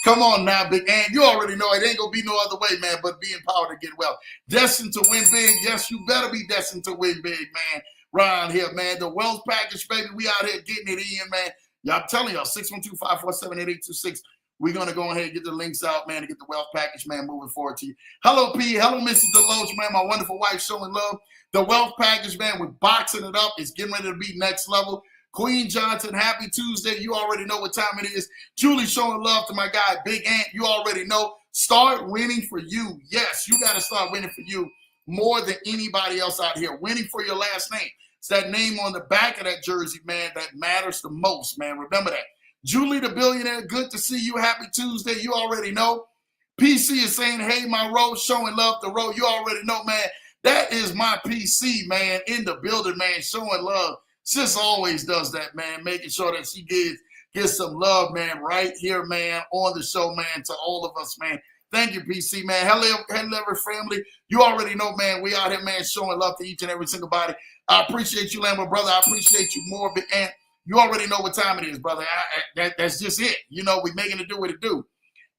Come on now, Big Ant. You already know it ain't going to be no other way, man, but be empowered to get wealth. Destined to win big. Yes, you better be destined to win big, man. Around here, man. The wealth package, baby. We out here getting it in, man. Y'all telling y'all, 612-547-8826. We're going to go ahead and get the links out, man, to get the wealth package, man, moving forward to you. Hello, P. Hello, Mrs. Deloach, man. My wonderful wife showing love. The wealth package, man, we're boxing it up. It's getting ready to be next level. Queen Johnson, happy Tuesday. You already know what time it is. Julie showing love to my guy, Big Ant. You already know. Start winning for you. Yes, you got to start winning for you more than anybody else out here. Winning for your last name. It's that name on the back of that jersey, man, that matters the most, man. Remember that. Julie the Billionaire, good to see you. Happy Tuesday. You already know. PC is saying, hey, my Ro, showing love to Ro. You already know, man. That is my PC, man, in the building, man, showing love. Sis always does that, man, making sure that she gets some love, man, right here, man, on the show, man, to all of us, man. Thank you, PC, man. Hello, family. You already know, man, we out here, man, showing love to each and every single body. I appreciate you, Lambo, brother. I appreciate you more, Big Ant. You already know what time it is, brother. That's just it. You know, we're making it do what it do.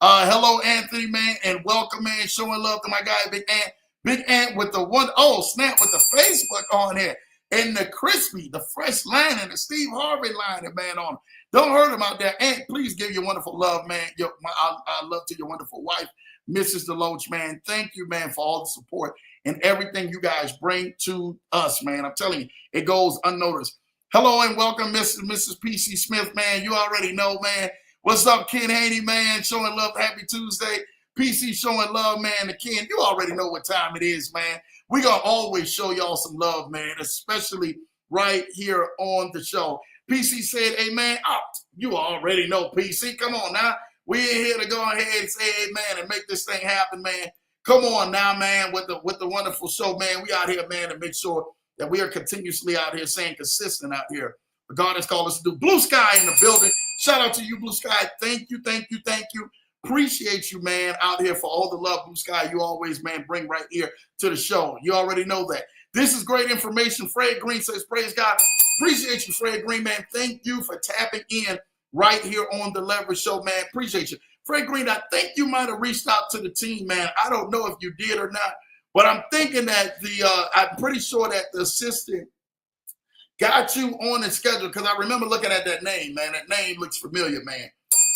Hello, Anthony, man, and welcome, man, showing love to my guy, Big Ant. Big Ant with the one, oh, snap, with the Facebook on here. And the crispy, the fresh line, and the Steve Harvey line, man, on. Don't hurt him out there. Ant, please give your wonderful love, man. I love to your wonderful wife, Mrs. Deloach, man. Thank you, man, for all the support and everything you guys bring to us, man. I'm telling you, it goes unnoticed. Hello and welcome, Mrs. and Mrs. PC Smith, man. You already know, man. What's up, Ken Haney, man? Showing love. Happy Tuesday. PC showing love, man. To Ken, you already know what time it is, man. We're going to always show y'all some love, man, especially right here on the show. PC said, hey, man, you already know, PC. Come on now. We're here to go ahead and say amen and make this thing happen, man. Come on now, man, with the wonderful show, man. We out here, man, to make sure that we are continuously out here saying consistent out here. But God has called us to do. Blue Sky in the building. Shout out to you, Blue Sky. Thank you, thank you, thank you. Appreciate you, man, out here for all the love, Blue Sky, you always, man, bring right here to the show. You already know that. This is great information. Fred Green says, praise God. Appreciate you, Fred Green, man. Thank you for tapping in right here on the Leverage Show, man. Appreciate you. Fred Green, I think you might have reached out to the team, man. I don't know if you did or not, but I'm thinking that I'm pretty sure that the assistant got you on the schedule because I remember looking at that name, man. That name looks familiar, man.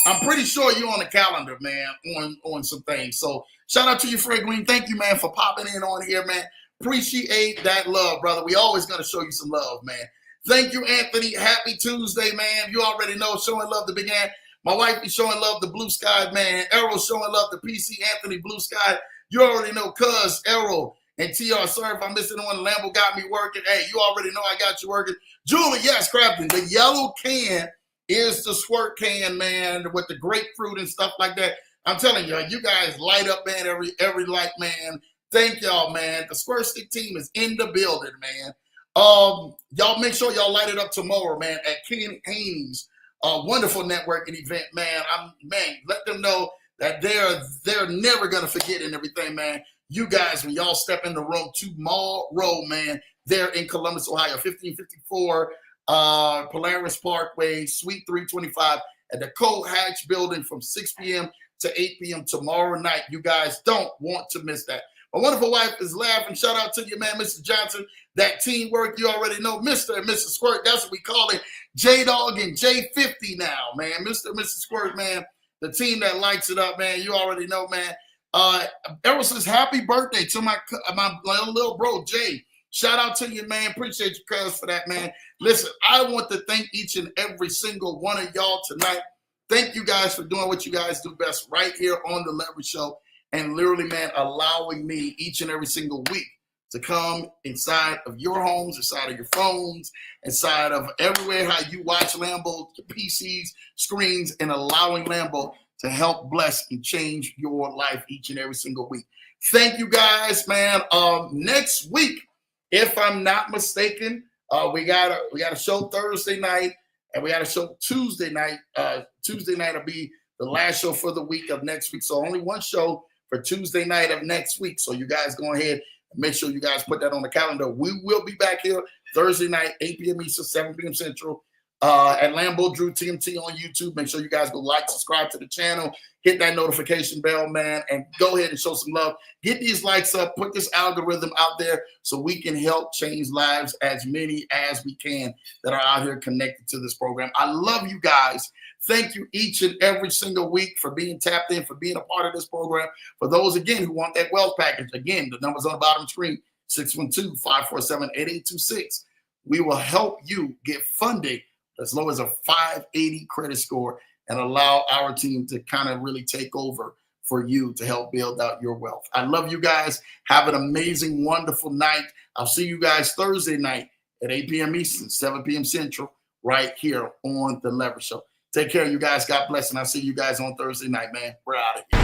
I'm pretty sure you're on the calendar, man, on some things. So shout out to you, Fred Green. Thank you, man, for popping in on here, man. Appreciate that love, brother. We always going to show you some love, man. Thank you, Anthony. Happy Tuesday, man. You already know, showing love to Big Ant. My wife be showing love to Blue Sky, man. Errol showing love to PC, Anthony, Blue Sky. You already know, cuz Errol and TR. Sorry if I'm missing one. Lambo got me working. Hey, you already know I got you working. Julie, yes, Crafton. The yellow can is the squirt can, man, with the grapefruit and stuff like that. I'm telling you, you guys light up, man, every light, man. Thank y'all, man. The Squirt Stick team is in the building, man. Y'all make sure y'all light it up tomorrow, man, at Ken Haney's wonderful networking event, man. Let them know that they're never gonna forget and everything, man. You guys, when y'all step in the room tomorrow, man, they're in Columbus, Ohio, 1554 Polaris Parkway, Suite 325 at the Cole Hatch building from 6 p.m. to 8 p.m. tomorrow night. You guys don't want to miss that. My wonderful wife is laughing. Shout out to you, man, Mr. Johnson. That teamwork, you already know. Mr. and Mrs. Squirt, that's what we call it. J-Dog and J50 now, man. Mr. and Mrs. Squirt, man. The team that lights it up, man. You already know, man. Errol says, happy birthday to my little bro, Jay. Shout out to you, man. Appreciate you, cuz, for that, man. Listen, I want to thank each and every single one of y'all tonight. Thank you guys for doing what you guys do best right here on the Leverage Show. And literally, man, allowing me each and every single week to come inside of your homes, inside of your phones, inside of everywhere how you watch Lambo, your PCs, screens, and allowing Lambo to help bless and change your life each and every single week. Thank you guys, man. Next week, if I'm not mistaken, we got a show Thursday night, and we got a show Tuesday night. Tuesday night will be the last show for the week of next week. So only one show for Tuesday night of next week. So you guys go ahead and make sure you guys put that on the calendar. We will be back here Thursday night, 8 p.m. Eastern, 7 p.m. Central, at Lambo Drew TMT on YouTube. Make sure you guys go like, subscribe to the channel, hit that notification bell, man, and go ahead and show some love. Get these likes up, put this algorithm out there so we can help change lives, as many as we can that are out here connected to this program. I love you guys. Thank you each and every single week for being tapped in, for being a part of this program. For those, again, who want that wealth package, again, the number's on the bottom screen, 612-547-8826. We will help you get funded as low as a 580 credit score and allow our team to kind of really take over for you to help build out your wealth. I love you guys. Have an amazing, wonderful night. I'll see you guys Thursday night at 8 p.m. Eastern, 7 p.m. Central, right here on The Leverage Show. Take care, you guys. God bless, and I'll see you guys on Thursday night, man. We're out of here.